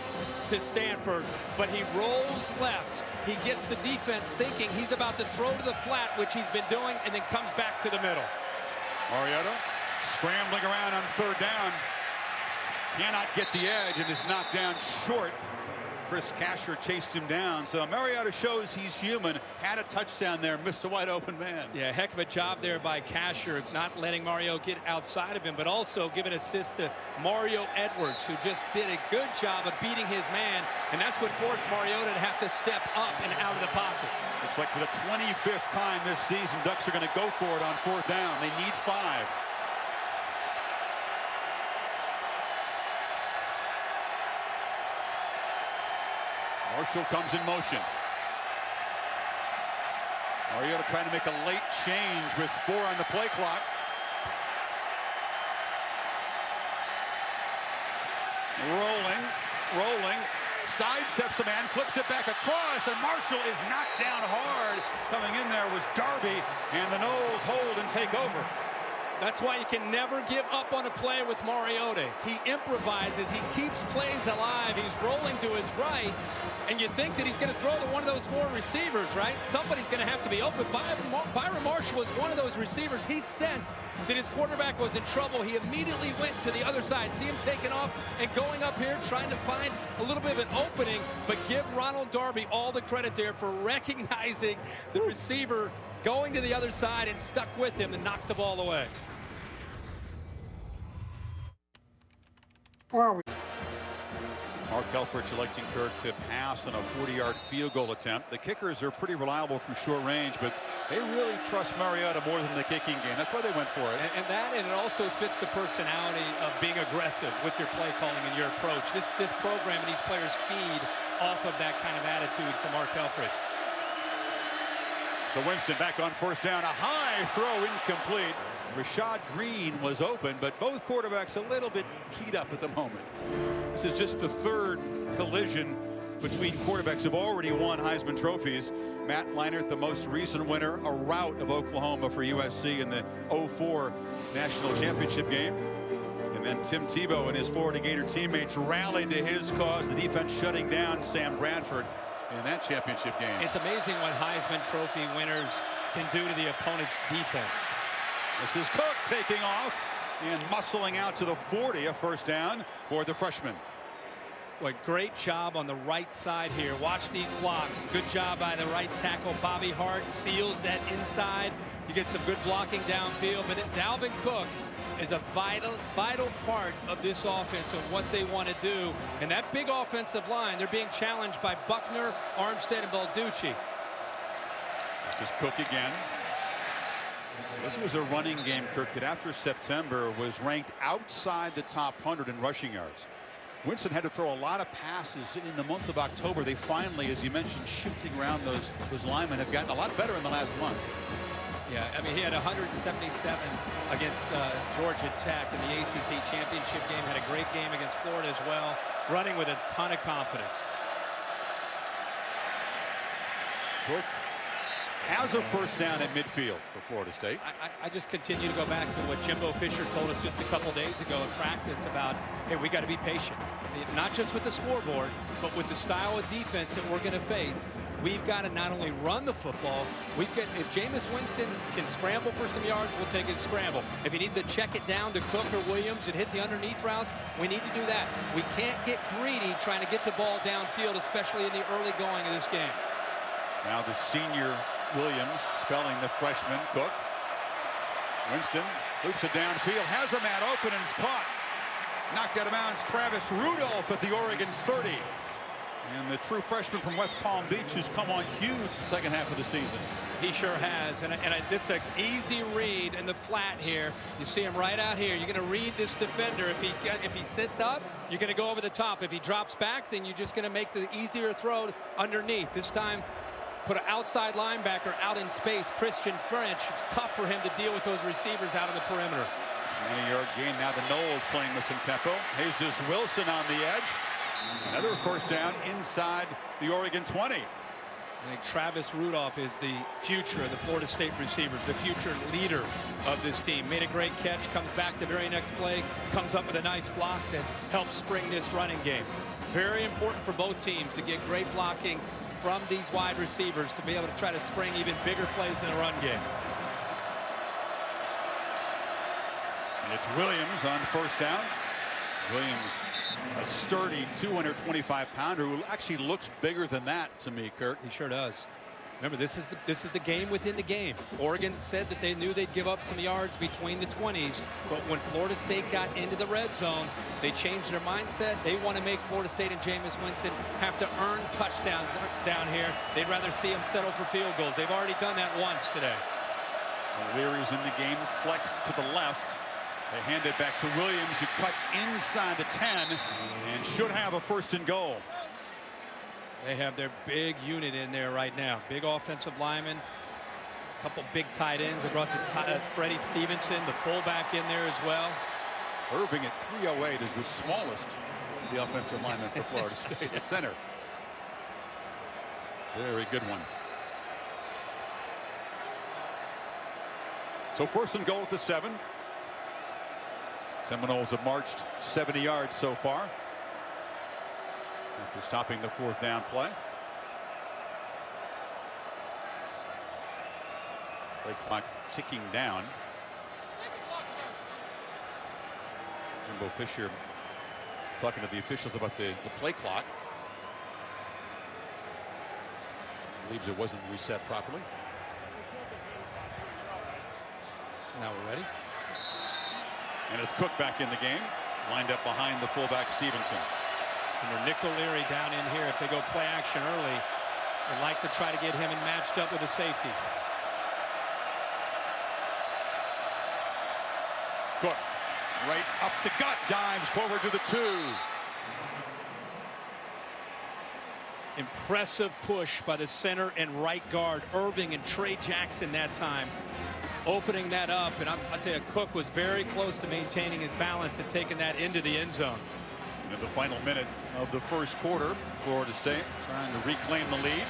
to Stanford, but he rolls left. He gets the defense thinking he's about to throw to the flat, which he's been doing, and then comes back to the middle. Mariota scrambling around on third down. Cannot get the edge and is knocked down short. Chris Casher chased him down. So Mariota shows he's human. Had a touchdown there, missed a wide open man. Yeah, heck of a job there by Casher, not letting Mario get outside of him, but also giving assist to Mario Edwards, who just did a good job of beating his man. And that's what forced Mariota to have to step up and out of the pocket. Looks like for the 25th time this season, Ducks are going to go for it on fourth down. They need 5. Marshall comes in motion. Mariota trying to make a late change with 4 on the play clock. Rolling, sidesteps a man, flips it back across, and Marshall is knocked down hard. Coming in there was Darby, and the Noles hold and take over. That's why you can never give up on a play with Mariota. He improvises. He keeps plays alive. He's rolling to his right, and you think that he's going to throw to one of those 4 receivers, right? Somebody's going to have to be open. Byron Marshall was one of those receivers. He sensed that his quarterback was in trouble. He immediately went to the other side. See him taking off and going up here, trying to find a little bit of an opening, but give Ronald Darby all the credit there for recognizing the receiver going to the other side and stuck with him and knocked the ball away. Mark Helfrich electing Kirk to pass on a 40-yard field goal attempt. The kickers are pretty reliable from short range, but they really trust Mariota more than the kicking game. That's why they went for it. And it also fits the personality of being aggressive with your play calling and your approach. This program and these players feed off of that kind of attitude for Mark Helfrich. So Winston back on first down. A high throw incomplete. Rashad Green was open, but both quarterbacks a little bit keyed up at the moment. This is just the 3rd collision between quarterbacks who have already won Heisman trophies. Matt Leinart, the most recent winner, a rout of Oklahoma for USC in the 04 National Championship game. And then Tim Tebow and his Florida Gator teammates rallied to his cause, the defense shutting down Sam Bradford in that championship game. It's amazing what Heisman Trophy winners can do to the opponent's defense. This is Cook taking off and muscling out to the 40, a first down for the freshman. What great job on the right side here. Watch these blocks. Good job by the right tackle. Bobby Hart seals that inside. You get some good blocking downfield, but Dalvin Cook is a vital part of this offense and what they want to do. And that big offensive line, they're being challenged by Buckner, Armstead, and Balducci. This is Cook again. This was a running game, Kirk, that after September was ranked outside the top 100 in rushing yards. Winston had to throw a lot of passes in the month of October. They finally, as you mentioned, shifting around those linemen have gotten a lot better in the last month. Yeah, I mean, he had 177 against Georgia Tech in the ACC championship game. Had a great game against Florida as well, running with a ton of confidence. Cook has a first down at midfield for Florida State. I just continue to go back to what Jimbo Fisher told us just a couple days ago in practice about, hey, we got to be patient. Not just with the scoreboard, but with the style of defense that we're going to face. We've got to not only run the football, if Jameis Winston can scramble for some yards, we'll take it scramble. If he needs to check it down to Cook or Williams and hit the underneath routes, we need to do that. We can't get greedy trying to get the ball downfield, especially in the early going of this game. Now the senior Williams spelling the freshman Cook. Winston loops it downfield, has a man open, and it's caught. Knocked out of bounds, Travis Rudolph at the Oregon 30. And the true freshman from West Palm Beach who's come on huge the second half of the season. He sure has. And this is an easy read in the flat here. You see him right out here. You're going to read this defender. If he sits up, you're going to go over the top. If he drops back, then you're just going to make the easier throw underneath. This time, put an outside linebacker out in space, Christian French. It's tough for him to deal with those receivers out on the perimeter. 20-yard gain. Now the Noles playing with some tempo. Jesus Wilson on the edge. Another first down inside the Oregon 20. I think Travis Rudolph is the future of the Florida State receivers, the future leader of this team. Made a great catch, comes back the very next play, comes up with a nice block to help spring this running game. Very important for both teams to get great blocking from these wide receivers to be able to try to spring even bigger plays in the run game. And it's Williams on first down. Williams, a sturdy 225-pounder who actually looks bigger than that to me, Kurt. He sure does. Remember, this is the game within the game. Oregon said that they knew they'd give up some yards between the 20s, but when Florida State got into the red zone, they changed their mindset. They want to make Florida State and Jameis Winston have to earn touchdowns down here. They'd rather see them settle for field goals. They've already done that once today. Leary's in the game, flexed to the left. They hand it back to Williams, who cuts inside the 10 and should have a first and goal. They have their big unit in there right now. Big offensive lineman, a couple big tight ends. They brought Freddie Stevenson, the fullback, in there as well. Irving at 308 is the smallest of the offensive lineman for Florida State, the center. Very good one. So first and goal at the 7. Seminoles have marched 70 yards so far after stopping the fourth down play. Play clock ticking down. Jimbo Fisher talking to the officials about the play clock. Believes it wasn't reset properly. Now we're ready. And it's Cook back in the game, lined up behind the fullback Stevenson. And they're nickel Leary down in here. If they go play action early, they'd like to try to get him matched up with a safety. Cook, right up the gut, dives forward to the 2. Impressive push by the center and right guard, Irving and Trey Jackson that time, opening that up. And I'll tell you, Cook was very close to maintaining his balance and taking that into the end zone. In the final minute of the first quarter, Florida State trying to reclaim the lead.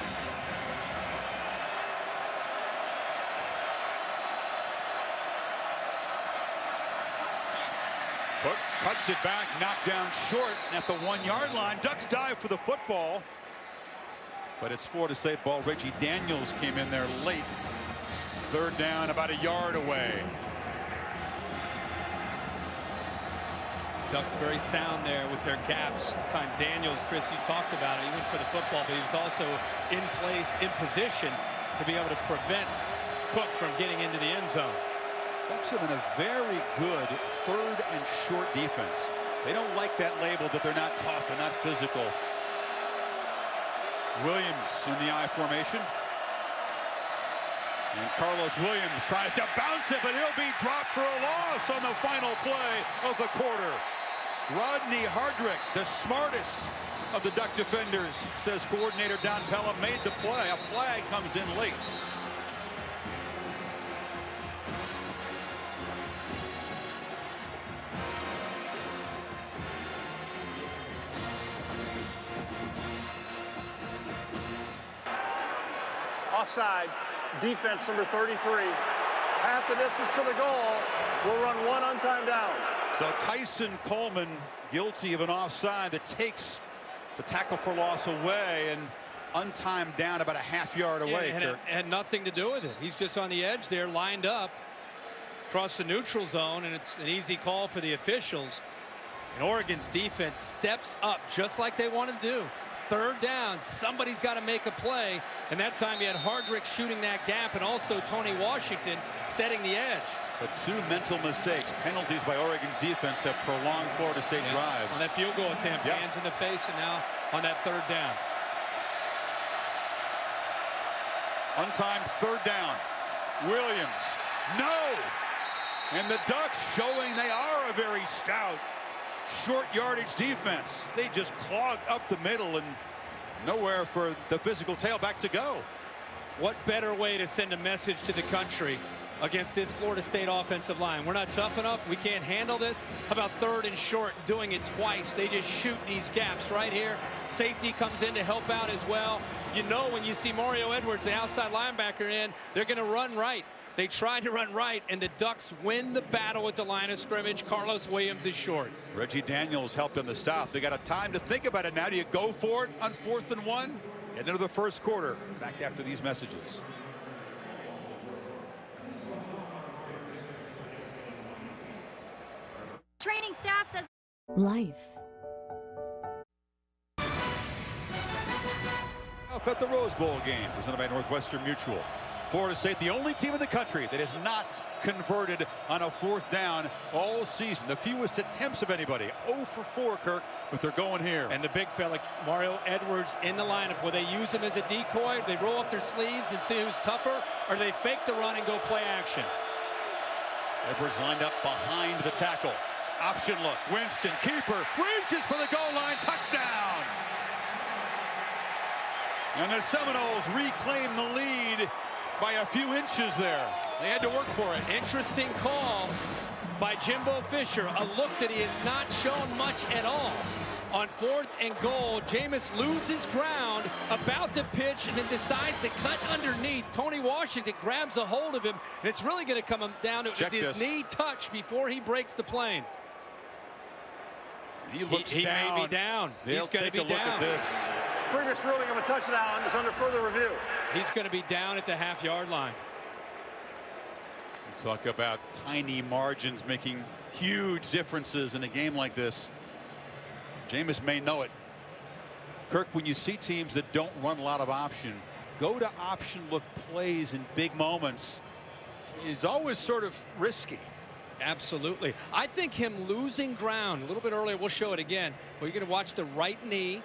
Cook cuts it back, knocked down short at the 1-yard line. Ducks dive for the football, but it's Florida State ball. Reggie Daniels came in there late. Third down, about a yard away. Ducks very sound there with their gaps. Time Daniels, Chris, you talked about it. He went for the football, but he was also in place, in position to be able to prevent Cook from getting into the end zone. Ducks have been a very good third and short defense. They don't like that label that they're not tough and not physical. Williams in the I formation. And Carlos Williams tries to bounce it, but he'll be dropped for a loss on the final play of the quarter. Rodney Hardrick, the smartest of the Duck defenders, says coordinator Don Pella, made the play. A flag comes in late. Offside, defense number 33. Half the distance to the goal. We'll run one untimed down. So Tyson Coleman guilty of an offside that takes the tackle for loss away, and untimed down about a half-yard away. Yeah, it had nothing to do with it. He's just on the edge there, lined up across the neutral zone, and it's an easy call for the officials. And Oregon's defense steps up just like they want to do. Third down, somebody's got to make a play, and that time you had Hardrick shooting that gap, and also Tony Washington setting the edge. But 2 mental mistakes, penalties by Oregon's defense, have prolonged Florida State drives. On that field goal attempt, hands in the face, and now on that third down. Untimed third down. Williams, no! And the Ducks showing they are a very stout, short yardage defense. They just clogged up the middle and nowhere for the physical tailback to go. What better way to send a message to the country against this Florida State offensive line? We're not tough enough. We can't handle this. How about 3rd and short, doing it twice? They just shoot these gaps right here. Safety comes in to help out as well. You know, when you see Mario Edwards, the outside linebacker, in, they're going to run right. They tried to run right, and the Ducks win the battle at the line of scrimmage. Carlos Williams is short. Reggie Daniels helped on the stop. They got a time to think about it now. Do you go for it on 4th and 1? Heading into the first quarter. Back after these messages. Training staff says life. At the Rose Bowl game presented by Northwestern Mutual. Florida State, the only team in the country that has not converted on a 4th down all season. The fewest attempts of anybody. 0 for 4, Kirk, but they're going here. And the big fella, Mario Edwards, in the lineup. Will they use him as a decoy? They roll up their sleeves and see who's tougher, or they fake the run and go play action? Edwards lined up behind the tackle. Option look. Winston, keeper, reaches for the goal line. Touchdown! And the Seminoles reclaim the lead by a few inches there. They had to work for it. Interesting call by Jimbo Fisher. A look that he has not shown much at all. On 4th and goal, Jameis loses ground, about to pitch, and then decides to cut underneath. Tony Washington grabs a hold of him, and it's really going to come down to his knee touch before he breaks the plane. He looks he down. May be down. They'll He's going to be take a look down. at this. Previous ruling of a touchdown is under further review. He's going to be down at the half-yard line. We talk about tiny margins making huge differences in a game like this. Jameis may know it. Kirk, when you see teams that don't run a lot of option, go to option look plays in big moments is always sort of risky. Absolutely. I think him losing ground a little bit earlier, we'll show it again, but you're going to watch the right knee.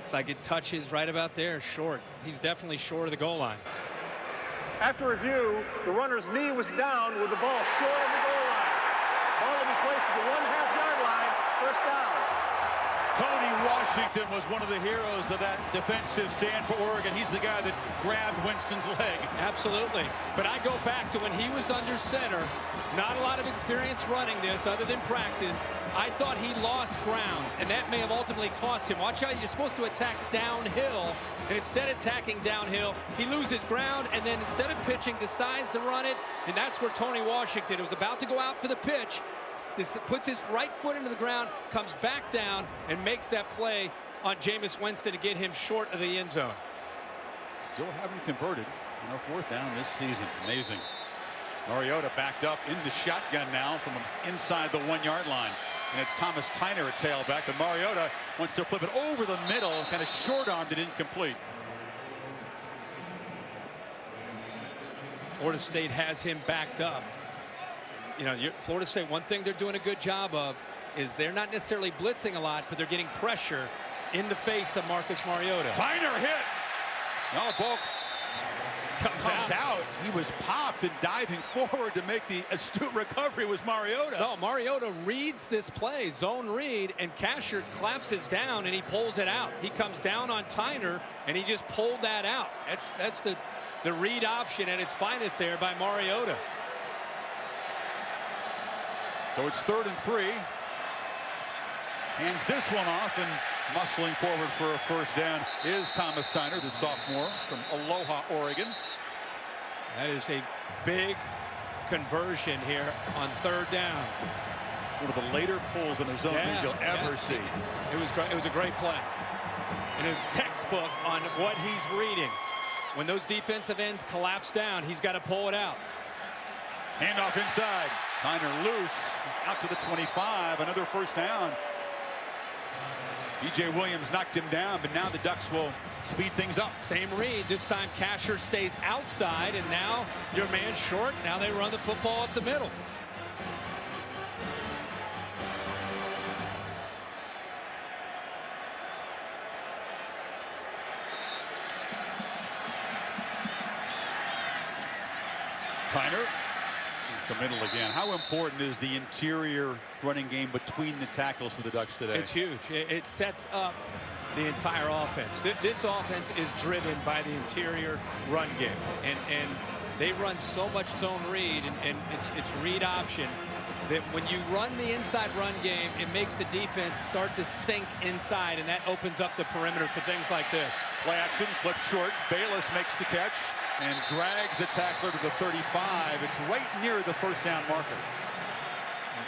It's like it touches right about there, short. He's definitely short of the goal line. After review, the runner's knee was down with the ball short of the goal line. Ball to be placed at the 1/2-yard line, first down. Tony Washington was one of the heroes of that defensive stand for Oregon. He's the guy that grabbed Winston's leg. Absolutely. But I go back to when he was under center. Not a lot of experience running this other than practice. I thought he lost ground, and that may have ultimately cost him. Watch out, you're supposed to attack downhill, and instead of attacking downhill, he loses ground, and then instead of pitching, decides to run it, and that's where Tony Washington was about to go out for the pitch. This puts his right foot into the ground, comes back down, and makes that play on Jameis Winston to get him short of the end zone. Still haven't converted on a 4th down this season. Amazing. Mariota backed up in the shotgun now from inside the 1-yard line. And it's Thomas Tyner at tailback, but Mariota wants to flip it over the middle, kind of short-armed it incomplete. Florida State has him backed up. You know, Florida State, one thing they're doing a good job of is they're not necessarily blitzing a lot, but they're getting pressure in the face of Marcus Mariota. Tyner hit. Now the ball comes out. He was popped and diving forward to make the astute recovery was Mariota. No, Mariota reads this play, zone read, and Casher collapses down and he pulls it out. He comes down on Tyner and he just pulled that out. That's the read option at its finest there by Mariota. So it's 3rd and 3. Hands this one off, and muscling forward for a first down is Thomas Tyner, the sophomore from Aloha, Oregon. That is a big conversion here on 3rd down. One of the later pulls in a zone read you'll ever see. It was great. It was a great play. And it was textbook on what he's reading. When those defensive ends collapse down, he's got to pull it out. Handoff inside. Tyner loose out to the 25. Another first down. B.J. Williams knocked him down, but now the Ducks will speed things up. Same read. This time Casher stays outside, and now your man short. Now they run the football up the middle. Tyner, the middle again. How important is the interior running game between the tackles for the Ducks today? It's huge. It sets up the entire offense. This offense is driven by the interior run game, and they run so much zone read, and it's read option, that when you run the inside run game, it makes the defense start to sink inside, and that opens up the perimeter for things like this. Play action, flip short. Bayless makes the catch and drags a tackler to the 35. It's right near the first down marker.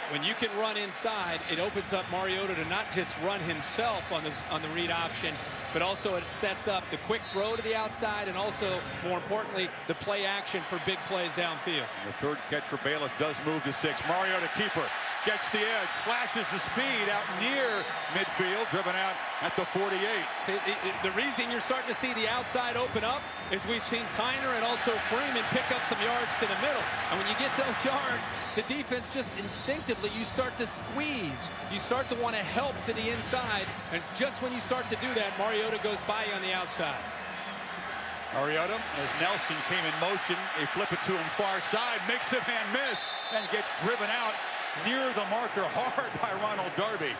When you can run inside, it opens up Mariota to not just run himself on the read option, but also it sets up the quick throw to the outside, and also, more importantly, the play action for big plays downfield. The third catch for Bayless does move the sticks. Mariota, keeper, gets the edge, flashes the speed out near midfield, driven out at the 48. See, the reason you're starting to see the outside open up is we've seen Tyner and also Freeman pick up some yards to the middle. And when you get those yards, the defense just instinctively, you start to squeeze. You start to want to help to the inside. And just when you start to do that, Mariota goes by you on the outside. Mariota, as Nelson came in motion, they flip it to him far side, makes a man miss, and gets driven out near the marker hard by Ronald Darby.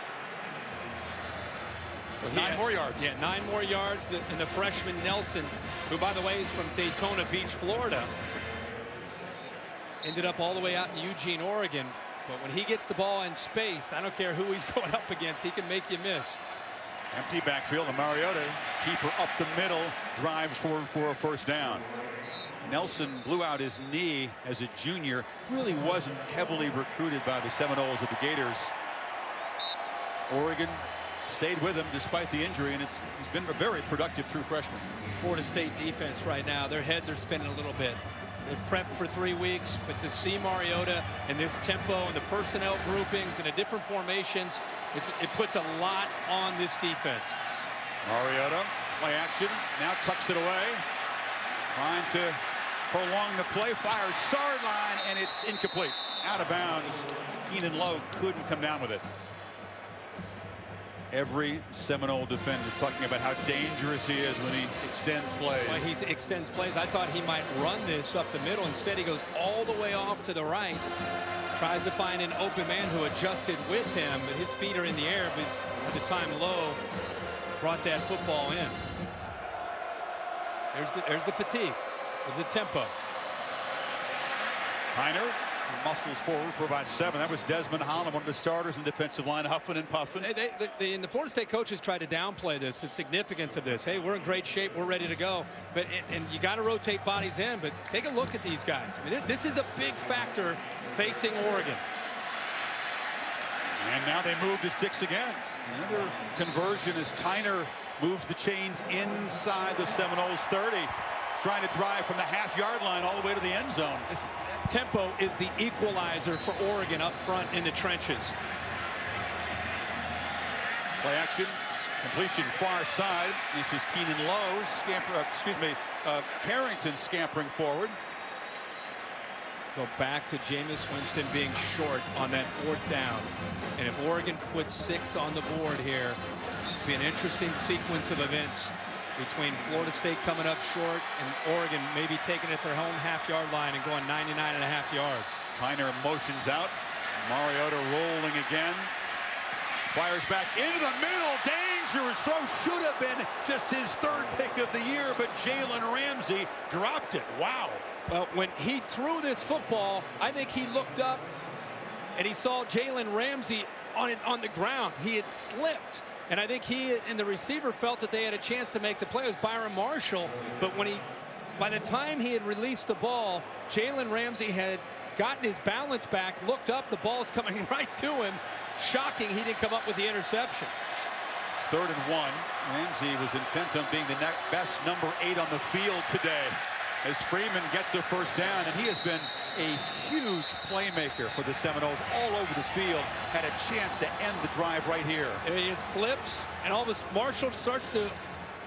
With 9 more yards. Yeah, 9 more yards. And the freshman Nelson, who, by the way, is from Daytona Beach, Florida, ended up all the way out in Eugene, Oregon. But when he gets the ball in space, I don't care who he's going up against, he can make you miss. Empty backfield, and Mariota, keeper up the middle, drives forward for a first down. Nelson blew out his knee as a junior. Really wasn't heavily recruited by the Seminoles of the Gators. Oregon stayed with him despite the injury, and he's been a very productive true freshman. It's Florida State defense right now. Their heads are spinning a little bit. They've prepped for 3 weeks, but to see Mariota and this tempo and the personnel groupings and the different formations, it puts a lot on this defense. Mariota, play action, now tucks it away. Trying to prolong the play, fires sideline, and it's incomplete. Out of bounds. Keenan Lowe couldn't come down with it. Every Seminole defender talking about how dangerous he is when he extends plays. Well, he extends plays. I thought he might run this up the middle. Instead, he goes all the way off to the right. Tries to find an open man who adjusted with him, but his feet are in the air. But at the time, Lowe brought that football in. There's the fatigue, the tempo. Tyner muscles forward for about 7. That was Desmond Holland, one of the starters in defensive line, huffing and puffing. And the Florida State coaches try to downplay this, the significance of this. Hey, we're in great shape. We're ready to go. But and you got to rotate bodies in. But take a look at these guys. I mean, this is a big factor facing Oregon. And now they move the 6 again. Another conversion as Tyner moves the chains inside the Seminoles 30. Trying to drive from the half-yard line all the way to the end zone. This tempo is the equalizer for Oregon up front in the trenches. Play action, completion far side. This is Keenan Lowe, Carrington scampering forward. Go back to Jameis Winston being short on that 4th down. And if Oregon puts 6 on the board here, it'll be an interesting sequence of events between Florida State coming up short and Oregon maybe taking it their own half-yard line and going 99.5 yards. Tyner motions out. Mariota rolling again. Fires back into the middle. Dangerous throw. Should have been just his 3rd pick of the year, but Jalen Ramsey dropped it. Wow. Well, when he threw this football, I think he looked up and he saw Jalen Ramsey on the ground. He had slipped. And I think he and the receiver felt that they had a chance to make the play. It was Byron Marshall. But by the time he had released the ball, Jalen Ramsey had gotten his balance back, looked up, the ball's coming right to him. Shocking he didn't come up with the interception. It's 3rd and 1. Ramsey was intent on being the best number 8 on the field today, as Freeman gets a first down, and he has been a huge playmaker for the Seminoles all over the field. Had a chance to end the drive right here. He slips, and all of a sudden Marshall starts to,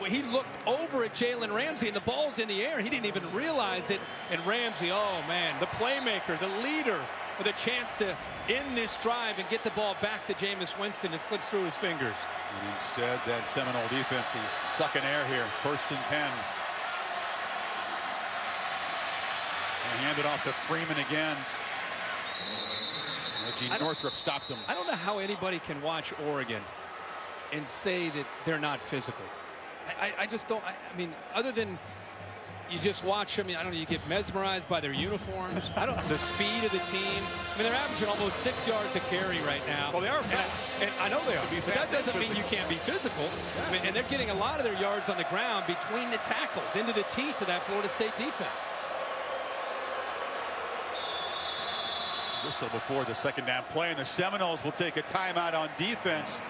he looked over at Jalen Ramsey, and the ball's in the air. He didn't even realize it, and Ramsey, oh man, the playmaker, the leader, with a chance to end this drive and get the ball back to Jameis Winston. It slips through his fingers. And instead, that Seminole defense is sucking air here. 1st and 10. And hand it off to Freeman again. Reggie Northrup stopped him. I don't know how anybody can watch Oregon and say that they're not physical. I just don't. I mean, other than you just watch them, I don't know, you get mesmerized by their uniforms. The speed of the team. I mean, they're averaging almost 6 yards a carry right now. Well, they are fast. And I know they are. But that doesn't mean you can't be physical. Yeah. I mean, and they're getting a lot of their yards on the ground between the tackles into the teeth of that Florida State defense. Whistle before the second down play, and the Seminoles will take a timeout on defense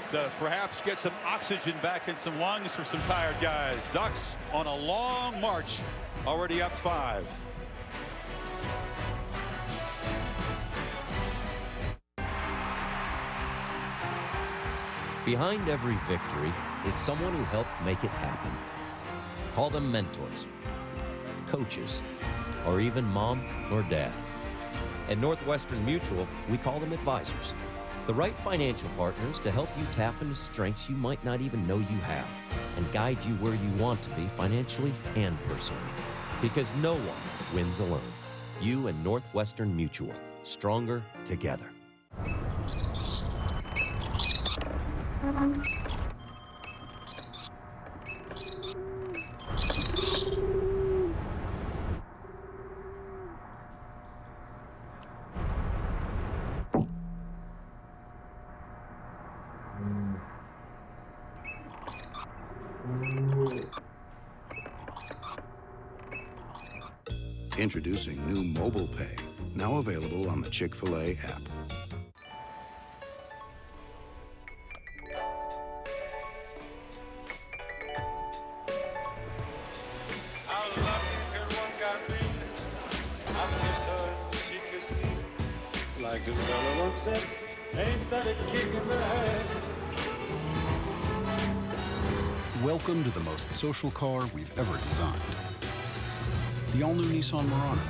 to perhaps get some oxygen back in some lungs for some tired guys. Ducks on a long march, already up 5. Behind every victory is someone who helped make it happen. Call them mentors, coaches, or even mom or dad. At Northwestern Mutual, we call them advisors. The right financial partners to help you tap into strengths you might not even know you have and guide you where you want to be financially and personally. Because no one wins alone. You and Northwestern Mutual, stronger together. Introducing new mobile pay, now available on the Chick-fil-A app. Like a fella once said, ain't that a kick in the head? Welcome to the most social car we've ever designed. The all-new Nissan Murano.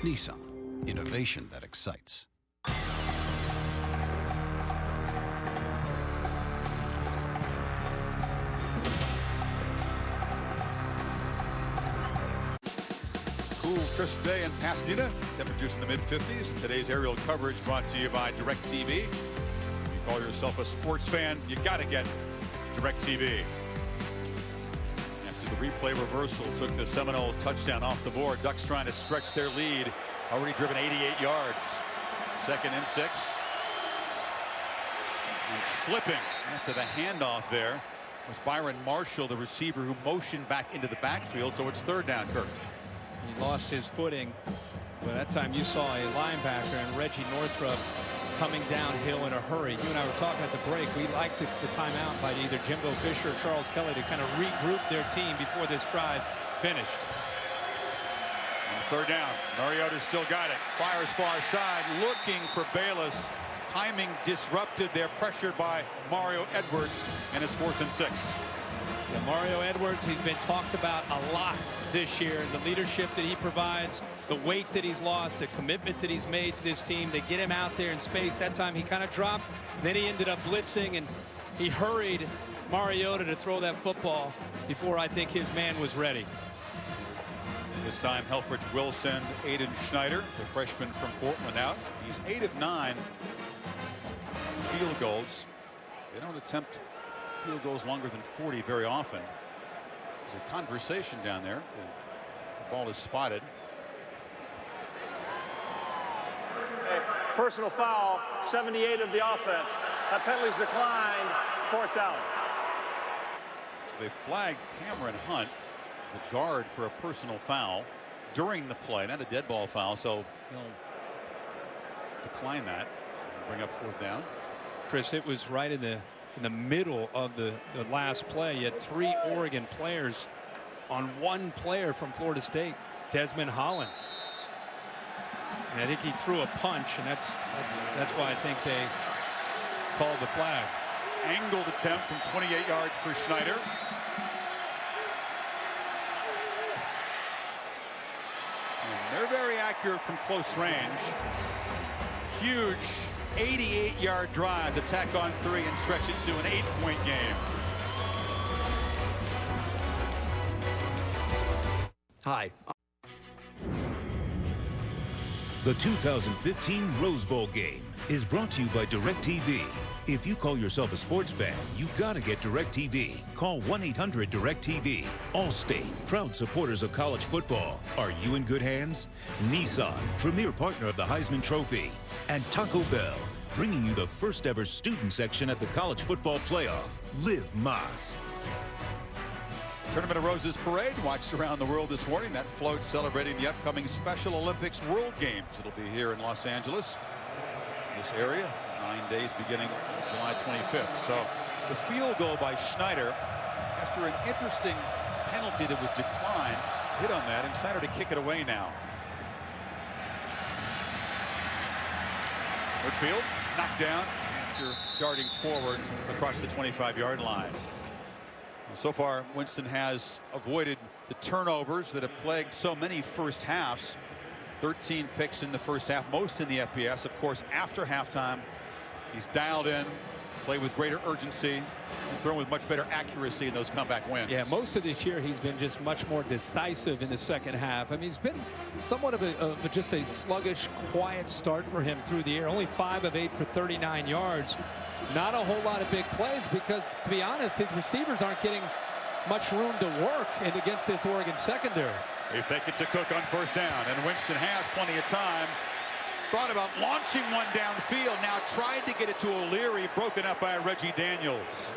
Nissan, innovation that excites. Cool, crisp day in Pasadena. Temperatures in the mid-50s. And today's aerial coverage brought to you by DirecTV. If you call yourself a sports fan, you got to get DirecTV. After the replay reversal took the Seminoles touchdown off the board. Ducks trying to stretch their lead. Already driven 88 yards. 2nd and 6. And slipping after the handoff there was Byron Marshall, the receiver who motioned back into the backfield. So it's 3rd down, Kirk. He lost his footing. But that time you saw a linebacker and Reggie Northrup coming downhill in a hurry. You and I were talking at the break. We liked the timeout by either Jimbo Fisher or Charles Kelly to kind of regroup their team before this drive finished. On 3rd down, Mariota still got it. Fires far side, looking for Bayless. Timing disrupted. They're pressured by Mario Edwards, and it's 4th and 6. Yeah, Mario Edwards, he's been talked about a lot this year. The leadership that he provides, the weight that he's lost, the commitment that he's made to this team. They get him out there in space. That time he kind of dropped. Then he ended up blitzing, and he hurried Mariota to throw that football before I think his man was ready. This time, Helfrich Wilson, Aiden Schneider, the freshman from Portland, out. He's 8 of 9 field goals. They don't attempt field goals longer than 40 very often. There's a conversation down there. The ball is spotted. Personal foul, 78 of the offense. That penalty's declined, 4th down. So they flagged Cameron Hunt, the guard, for a personal foul during the play, not a dead ball foul, so he'll decline that and bring up 4th down. Chris, it was right in the middle of the last play. You had 3 Oregon players on 1 player from Florida State, Desmond Holland. And I think he threw a punch, and that's why I think they called the flag. Angled attempt from 28 yards for Schneider. And they're very accurate from close range. Huge 88-yard drive to tack on 3 and stretch it to an 8-point game. Hi. The 2015 Rose Bowl game is brought to you by DirecTV. If you call yourself a sports fan, you gotta get DirecTV. Call 1-800-DirecTV. Allstate, proud supporters of college football. Are you in good hands? Nissan, premier partner of the Heisman Trophy. And Taco Bell, bringing you the first ever student section at the College Football Playoff. Live Mas. Tournament of Roses Parade watched around the world this morning. That float celebrating the upcoming Special Olympics World Games. It'll be here in Los Angeles, this area, 9 days beginning July 25th. So the field goal by Schneider, after an interesting penalty that was declined, hit on that, and Schneider to kick it away now. Woodfield knocked down after darting forward across the 25-yard line. So far, Winston has avoided the turnovers that have plagued so many first halves. 13 picks in the first half, most in the FBS. Of course, after halftime, he's dialed in, played with greater urgency, and thrown with much better accuracy in those comeback wins. Yeah, most of this year he's been just much more decisive in the second half. I mean, it's been somewhat of just a sluggish, quiet start for him through the air. Only 5 of 8 for 39 yards. Not a whole lot of big plays because, to be honest, his receivers aren't getting much room to work against this Oregon secondary. They fake it to Cook on first down, and Winston has plenty of time. Thought about launching one downfield, now tried to get it to O'Leary, broken up by Reggie Daniels.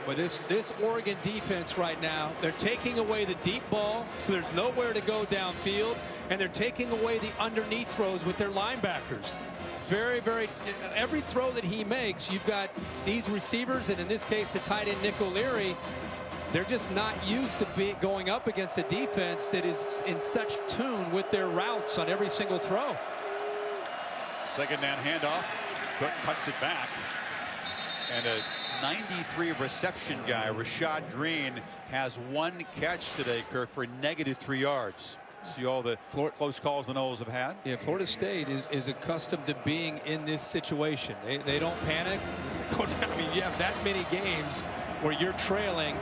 But this Oregon defense right now, they're taking away the deep ball, so there's nowhere to go downfield, and they're taking away the underneath throws with their linebackers. Every throw that he makes, you've got these receivers, and in this case, the tight end Nick O'Leary, they're just not used to going up against a defense that is in such tune with their routes on every single throw. Second down handoff. Cook cuts it back. And a 93 reception guy, Rashad Green, has 1 catch today, Kirk, for -3 yards. See all the close calls the Noles have had. Yeah, Florida State is accustomed to being in this situation. They don't panic. I mean, you have that many games where you're trailing.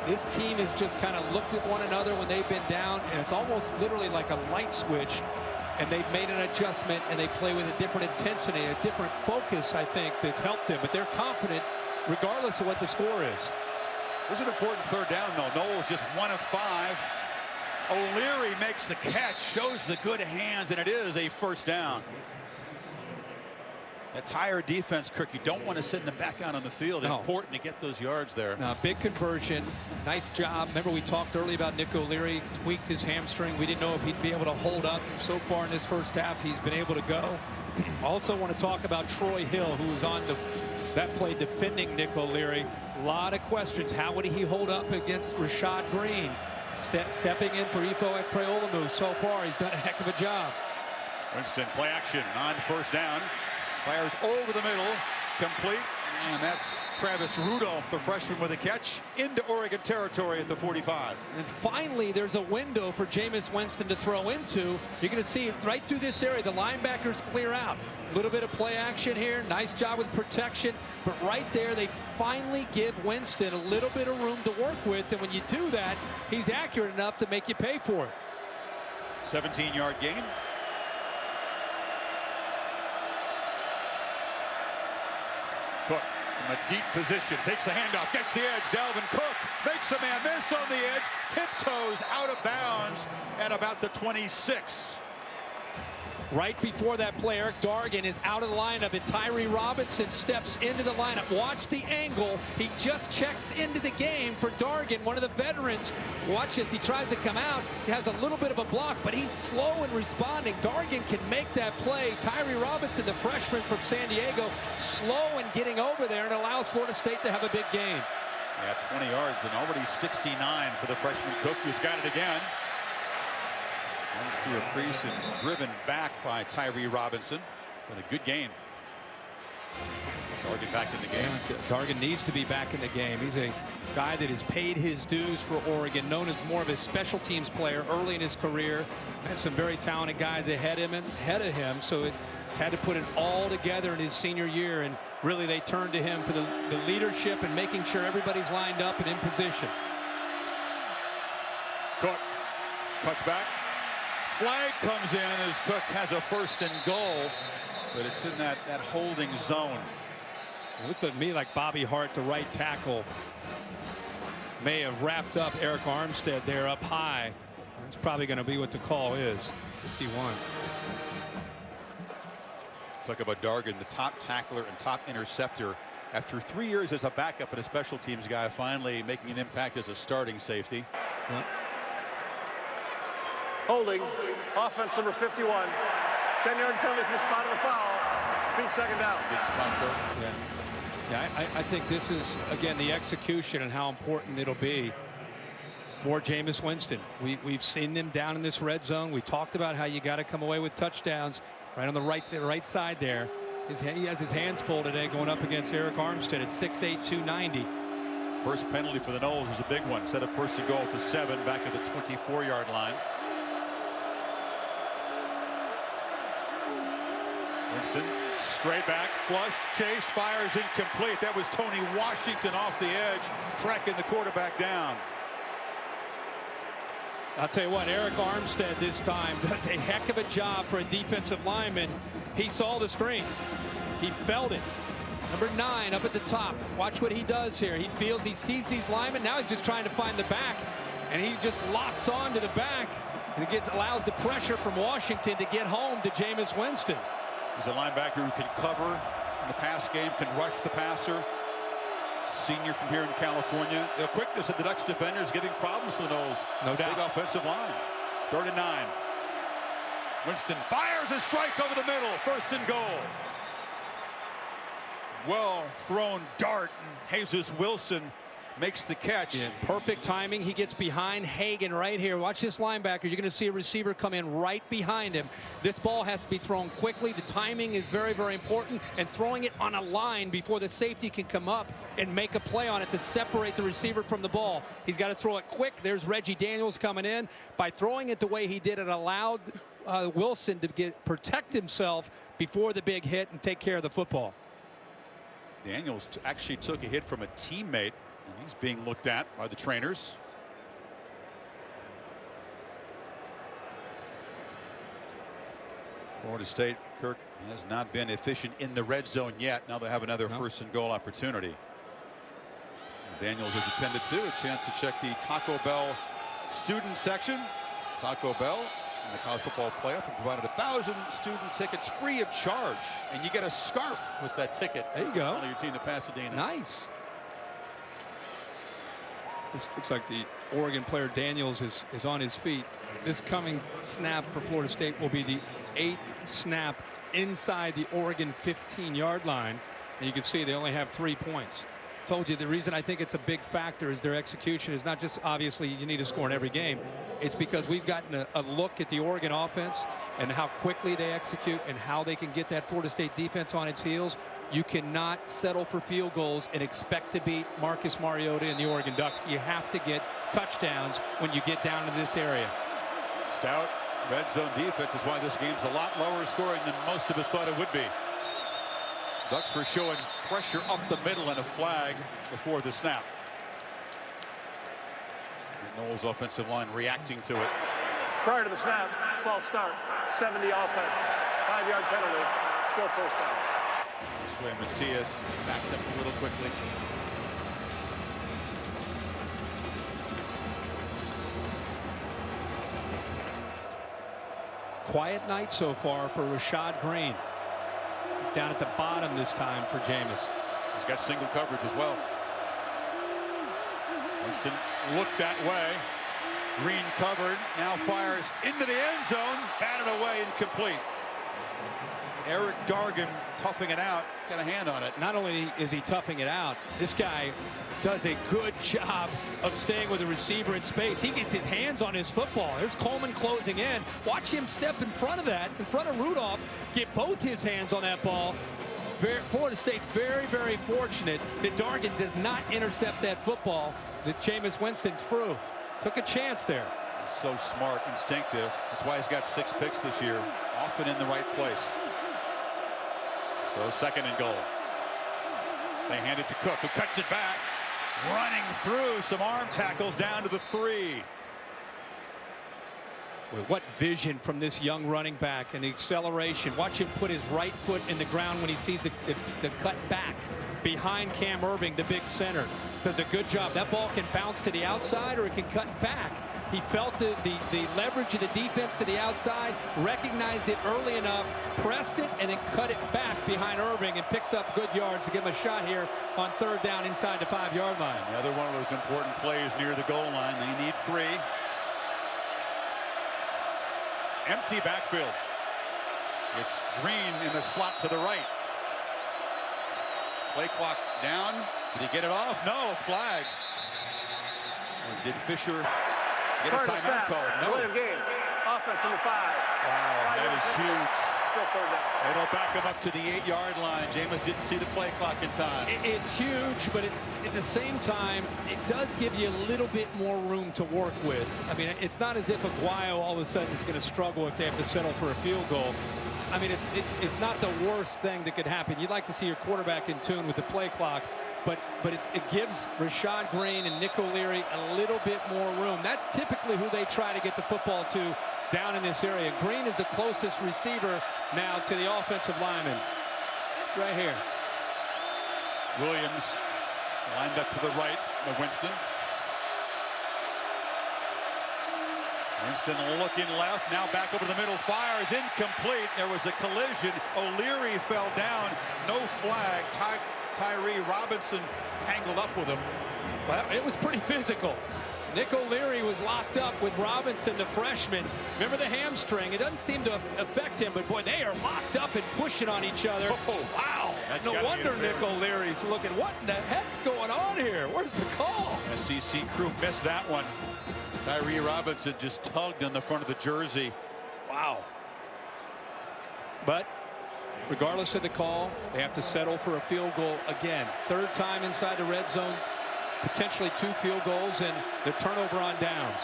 This team has just kind of looked at one another when they've been down, and it's almost literally like a light switch, and they've made an adjustment, and they play with a different intensity, a different focus, I think, that's helped them. But they're confident regardless of what the score is. This is an important third down, though. Noles just 1 of 5. O'Leary makes the catch, shows the good hands, and it is a first down. That tired defense, Kirk, you don't want to sit in the back out on the field. No. Important to get those yards there. Big conversion. Nice job. Remember, we talked earlier about Nick O'Leary tweaked his hamstring. We didn't know if he'd be able to hold up. So far in this first half, he's been able to go. Also want to talk about Troy Hill, who was on that play defending Nick O'Leary. A lot of questions. How would he hold up against Rashad Green? Stepping in for Ifo Ekpreolamu. So far, he's done a heck of a job. Winston, play action on first down. Fires over the middle, complete, and that's Travis Rudolph, the freshman, with a catch into Oregon territory at the 45. And finally, there's a window for Jameis Winston to throw into. You're going to see right through this area, the linebackers clear out. A little bit of play action here. Nice job with protection. But right there, they finally give Winston a little bit of room to work with. And when you do that, he's accurate enough to make you pay for it. 17-yard gain. Cook from a deep position, takes the handoff, gets the edge. Dalvin Cook makes a man miss on the edge, tiptoes out of bounds at about the 26. Right before that play, Eric Dargan is out of the lineup, and Tyree Robinson steps into the lineup. Watch the angle. He just checks into the game for Dargan, one of the veterans. Watch as he tries to come out. He has a little bit of a block, but he's slow in responding. Dargan can make that play. Tyree Robinson, the freshman from San Diego, slow in getting over there, and allows Florida State to have a big game. Yeah, 20 yards and already 69 for the freshman Cook, who's got it again. Runs through a crease and driven back by Tyree Robinson. But a good game. Dargan back in the game. Yeah, Dargan needs to be back in the game. He's a guy that has paid his dues for Oregon, known as more of a special teams player early in his career. Has some very talented guys ahead of him, so it had to put it all together in his senior year, and really they turned to him for the leadership and making sure everybody's lined up and in position. Cook cuts back. Flag comes in as Cook has a 1st and goal, but it's in that holding zone. It looked to me like Bobby Hart, the right tackle, may have wrapped up Eric Armstead there up high. That's probably going to be what the call is. 51. Talk about Dargan, the top tackler and top interceptor. After 3 years as a backup and a special teams guy, finally making an impact as a starting safety. Yep. Holding, offense number 51. 10-yard penalty for the spot of the foul. Beat second down. Good spot, though. Yeah. Yeah, I think this is, again, the execution and how important it'll be for Jameis Winston. We've seen him down in this red zone. We talked about how you got to come away with touchdowns right on the right side there. He has his hands full today going up against Eric Armstead at 6'8", 290. First penalty for the Noles is a big one. Set up first and goal at the 7, back at the 24-yard line. Winston straight back, flushed, chased, fires incomplete. That was Tony Washington off the edge, tracking the quarterback down. I'll tell you what, Eric Armstead this time does a heck of a job for a defensive lineman. He saw the screen. He felt it. Number 9 up at the top. Watch what he does here. He sees these linemen. Now he's just trying to find the back, and he just locks on to the back, and it allows the pressure from Washington to get home to Jameis Winston. He's a linebacker who can cover in the pass game, can rush the passer. Senior from here in California. The quickness of the Ducks defenders giving problems to the Noles. No doubt. Big offensive line. 3rd and 9. Winston fires a strike over the middle. 1st and goal. Well thrown dart. And Jesus Wilson makes the catch. Yeah, perfect timing. He gets behind Hagan right here. Watch this linebacker. You're going to see a receiver come in right behind him. This ball has to be thrown quickly. The timing is very, very important. And throwing it on a line before the safety can come up and make a play on it to separate the receiver from the ball. He's got to throw it quick. There's Reggie Daniels coming in. By throwing it the way he did, it allowed Wilson to protect himself before the big hit and take care of the football. Daniels actually took a hit from a teammate. And he's being looked at by the trainers. Florida State, Kirk, has not been efficient in the red zone yet. Now they have another 1st and goal opportunity. Daniels is attended to. A chance to check the Taco Bell student section. Taco Bell in the college football playoff have provided 1,000 student tickets free of charge. And you get a scarf with that ticket. There you go. Follow your team to Pasadena. Nice. This looks like the Oregon player Daniels is on his feet. This coming snap for Florida State will be the 8th snap inside the Oregon 15-yard line. And you can see they only have 3 points. Told you the reason I think it's a big factor is their execution is not just obviously you need to score in every game. It's because we've gotten a look at the Oregon offense and how quickly they execute and how they can get that Florida State defense on its heels. You cannot settle for field goals and expect to beat Marcus Mariota and the Oregon Ducks. You have to get touchdowns when you get down to this area. Stout red zone defense is why this game's a lot lower scoring than most of us thought it would be. Ducks were showing pressure up the middle and a flag before the snap. The Noles offensive line reacting to it. Prior to the snap, false start, 70 offense, 5-yard penalty, still 1st down. This way Matias backed up a little quickly. Quiet night so far for Rashad Green. Down at the bottom this time for Jameis. He's got single coverage as well. Winston looked that way. Green covered, now fires into the end zone, batted away, incomplete. Eric Dargan toughing it out, got a hand on it. Not only is he toughing it out, this guy does a good job of staying with the receiver in space. He gets his hands on his football. There's Coleman closing in. Watch him step in front of that, in front of Rudolph, get both his hands on that ball. Florida State very, very fortunate that Dargan does not intercept that football that Jameis Winston threw. Took a chance there. He's so smart, instinctive. That's why he's got 6 picks this year, often in the right place. So 2nd and goal. They hand it to Cook, who cuts it back. Running through some arm tackles down to the 3. What vision from this young running back and the acceleration. Watch him put his right foot in the ground when he sees the cut back behind Cam Erving, the big center. Does a good job. That ball can bounce to the outside or it can cut back. He felt the leverage of the defense to the outside, recognized it early enough, pressed it, and then cut it back behind Erving and picks up good yards to give him a shot here on 3rd down inside the 5-yard line. Another one of those important plays near the goal line. They need 3. Empty backfield. It's Green in the slot to the right. Play clock down. Did he get it off? No, flag. Or did Fisher get a timeout call? No. Delay of game. Offense number 5. Wow, that is huge. Still 3rd down. It'll back him up to the 8-yard line. Jameis didn't see the play clock in time. It's huge, but at the same time, it does give you a little bit more room to work with. I mean, it's not as if Aguayo all of a sudden is going to struggle if they have to settle for a field goal. I mean, it's not the worst thing that could happen. You'd like to see your quarterback in tune with the play clock, but it gives Rashad Green and Nick O'Leary a little bit more room. That's typically who they try to get the football to down in this area. Green is the closest receiver now to the offensive lineman. Right here. Williams lined up to the right of Winston. Winston looking left, now back over the middle, fires, incomplete. There was a collision. O'Leary fell down, no flag. Tyree Robinson tangled up with him. Well, it was pretty physical. Nick O'Leary was locked up with Robinson, the freshman. Remember the hamstring? It doesn't seem to affect him, but boy, they are locked up and pushing on each other. Oh, wow. No wonder Nick O'Leary's looking, what in the heck's going on here? Where's the call? SEC crew missed that one. Tyree Robinson just tugged on the front of the jersey. Wow. But regardless of the call, they have to settle for a field goal again. 3rd time inside the red zone. Potentially 2 field goals and the turnover on downs.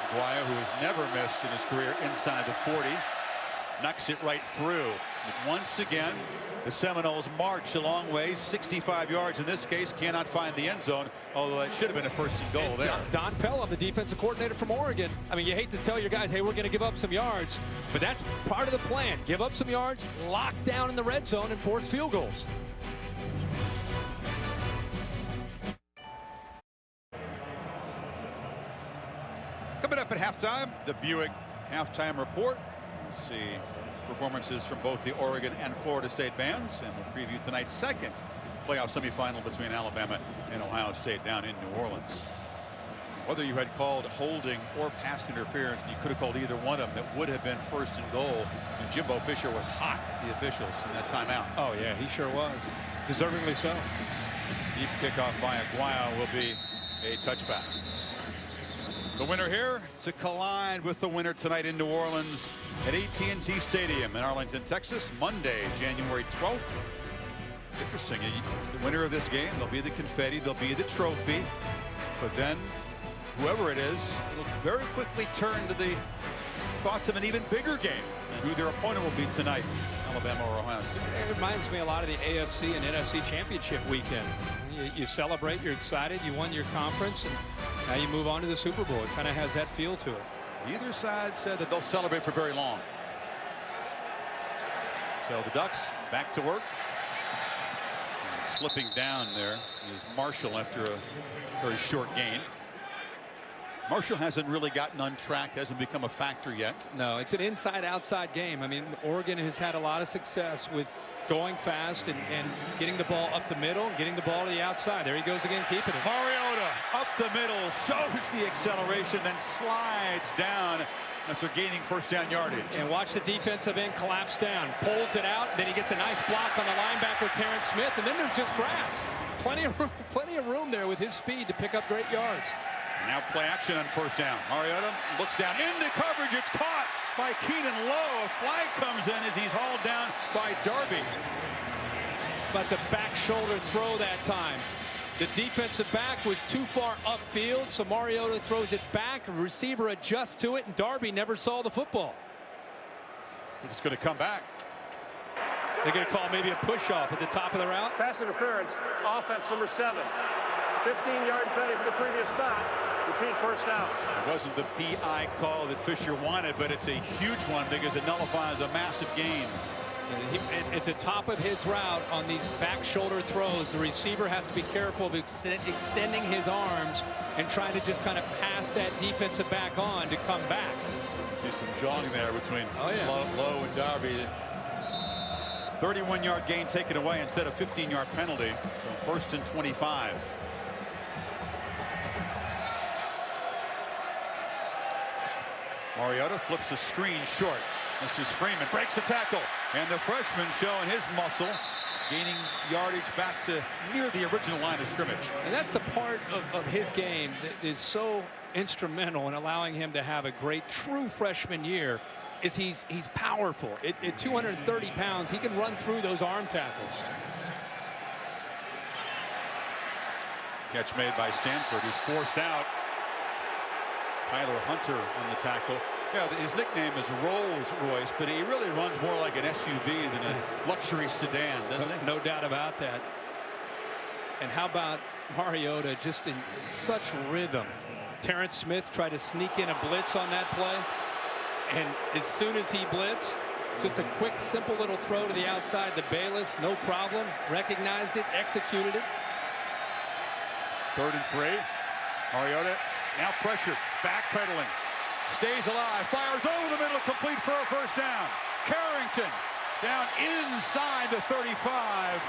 Aguayo, who has never missed in his career inside the 40, knocks it right through. And once again, the Seminoles march a long way, 65 yards in this case, cannot find the end zone, although it should have been a 1st and goal there. Don Pella, the defensive coordinator from Oregon. I mean, you hate to tell your guys, hey, we're going to give up some yards, but that's part of the plan. Give up some yards, lock down in the red zone, and force field goals. Coming up at halftime, the Buick halftime report. We'll see performances from both the Oregon and Florida State bands, and we'll preview tonight's 2nd playoff semifinal between Alabama and Ohio State down in New Orleans. Whether you had called holding or pass interference, and you could have called either one of them, it would have been 1st and goal. And Jimbo Fisher was hot at the officials in that timeout. Oh yeah, he sure was, deservingly so. Deep kickoff by Aguayo will be a touchback. The winner here to collide with the winner tonight in New Orleans at AT&T Stadium in Arlington, Texas, Monday, January 12th. It's interesting. The winner of this game, there'll be the confetti, there'll be the trophy, but then whoever it is, it'll very quickly turn to the thoughts of an even bigger game and who their opponent will be tonight, Alabama or Ohio State. It reminds me a lot of the AFC and NFC championship weekend. You celebrate, you're excited, you won your conference, and now you move on to the Super Bowl. It kind of has that feel to it. Either side said that they'll celebrate for very long. So the Ducks back to work. And slipping down there is Marshall after a very short gain. Marshall hasn't really gotten untracked, hasn't become a factor yet. No, it's an inside-outside game. I mean, Oregon has had a lot of success with going fast and getting the ball up the middle and getting the ball to the outside. There he goes again, keeping it. Mariota up the middle, shows the acceleration, then slides down after gaining 1st down yardage. And watch the defensive end collapse down, pulls it out, then he gets a nice block on the linebacker Terrence Smith, and then there's just grass. Plenty of room there with his speed to pick up great yards. Now play action on 1st down. Mariota looks down into coverage. It's caught by Keenan Lowe. A flag comes in as he's hauled down by Darby. But the back shoulder throw that time. The defensive back was too far upfield, so Mariota throws it back. A receiver adjusts to it, and Darby never saw the football. I think it's going to come back. They're going to call maybe a push-off at the top of the route. Pass interference, offense number 7. 15-yard penalty for the previous spot. Repeat first down. It wasn't the PI call that Fisher wanted, but it's a huge one because it nullifies a massive gain. At the top of his route on these back shoulder throws, the receiver has to be careful of extending his arms and trying to just kind of pass that defensive back on to come back. You see some jawing there between Oh, Lowe and Darby. 31-yard gain taken away instead of 15-yard penalty. So 1st and 25. Mariota flips a screen short. This is Freeman, breaks the tackle, and the freshman showing his muscle, gaining yardage back to near the original line of scrimmage. And that's the part of his game that is so instrumental in allowing him to have a great true freshman year. Is he's powerful. At 230 pounds, he can run through those arm tackles. Catch made by Stanford, who's forced out. Tyler Hunter on the tackle. Yeah, his nickname is Rolls Royce, but he really runs more like an SUV than a luxury sedan, doesn't he? No doubt about that. And how about Mariota just in such rhythm? Terrence Smith tried to sneak in a blitz on that play. And as soon as he blitzed, just a quick, simple little throw to the outside. The Bayless, no problem. Recognized it, executed it. 3rd and 3. Mariota now pressured, backpedaling. Stays alive, fires over the middle, complete for a first down. Carrington down inside the 35.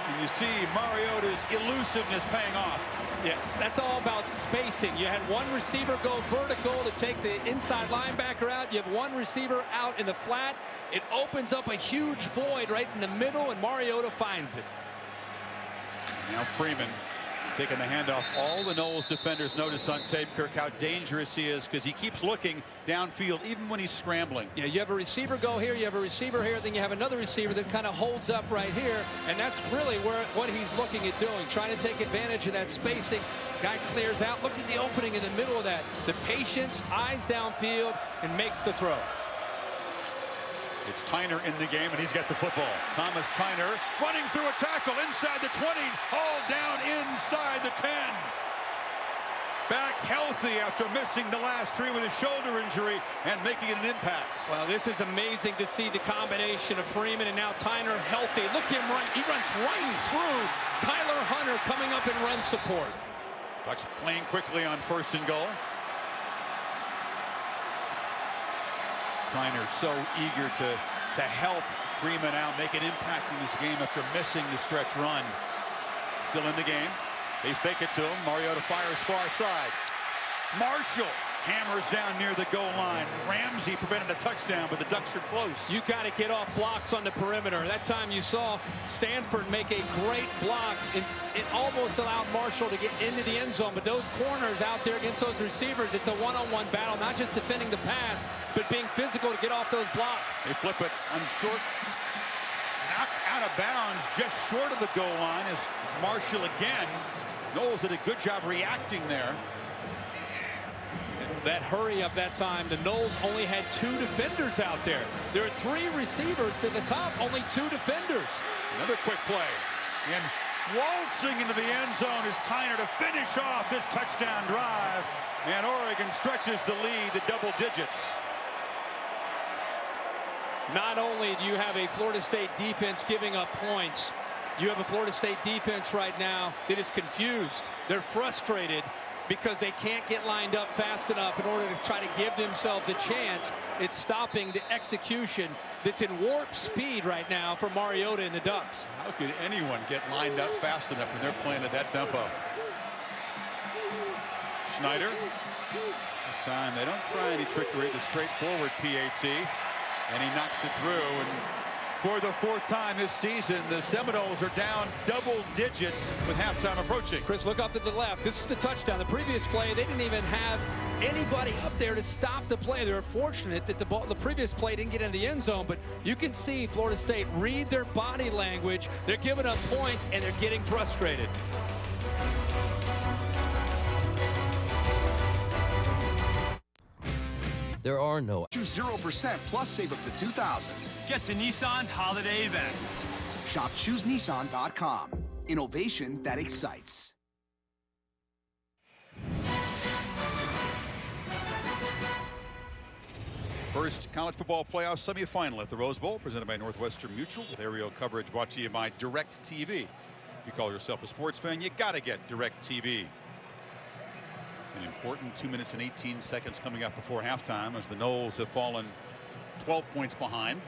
And you see Mariota's elusiveness paying off. Yes, that's all about spacing. You had one receiver go vertical to take the inside linebacker out. You have one receiver out in the flat. It opens up a huge void right in the middle, and Mariota finds it. Now Freeman taking the handoff. All the Knowles defenders notice on tape, Kirk, how dangerous he is because he keeps looking downfield even when he's scrambling. Yeah, you have a receiver go here, you have a receiver here, then you have another receiver that kind of holds up right here, and that's really what he's looking at doing, trying to take advantage of that spacing. Guy clears out. Look at the opening in the middle of that. The patience, eyes downfield, and makes the throw. It's Tyner in the game, and he's got the football. Thomas Tyner running through a tackle inside the 20, hauled down inside the 10. Back healthy after missing the last 3 with a shoulder injury and making it an impact. Well, this is amazing to see the combination of Freeman and now Tyner healthy. Look at him run. He runs right through Tyler Hunter coming up in run support. Bucks playing quickly on 1st and goal. Tyner so eager to help Freeman out, make an impact in this game after missing the stretch run. Still in the game. They fake it to him. Mariota fires far side. Marshall hammers down near the goal line. Ramsey prevented a touchdown, but the Ducks are close. You got to get off blocks on the perimeter. That time you saw Stanford make a great block. It almost allowed Marshall to get into the end zone, but those corners out there against those receivers, it's a one-on-one battle, not just defending the pass, but being physical to get off those blocks. They flip it on short. Knocked out of bounds just short of the goal line is Marshall again. Knowles did a good job reacting there. That hurry up that time, the Knowles only had 2 defenders out there. There are 3 receivers to the top, only 2 defenders. Another quick play. And waltzing into the end zone is Tyner to finish off this touchdown drive. And Oregon stretches the lead to double digits. Not only do you have a Florida State defense giving up points, you have a Florida State defense right now that is confused. They're frustrated because they can't get lined up fast enough in order to try to give themselves a chance. It's stopping the execution that's in warp speed right now for Mariota and the Ducks. How could anyone get lined up fast enough when they're playing at that tempo? Schneider. This time they don't try any trickery, the straightforward PAT. And he knocks it through. And for the 4th time this season, the Seminoles are down double digits with halftime approaching. Chris, look up to the left. This is the touchdown. The previous play, they didn't even have anybody up there to stop the play. They were fortunate that the previous play didn't get in the end zone, but you can see Florida State read their body language. They're giving up points, and they're getting frustrated. There are no... Choose 0% plus save up to $2,000. Get to Nissan's holiday event. Shop ChooseNissan.com. Innovation that excites. First college football playoff semifinal at the Rose Bowl, presented by Northwestern Mutual, with aerial coverage brought to you by DirecTV. If you call yourself a sports fan, you got to get DirecTV. An important 2 minutes and 18 seconds coming up before halftime, as the Noles have fallen 12 points behind.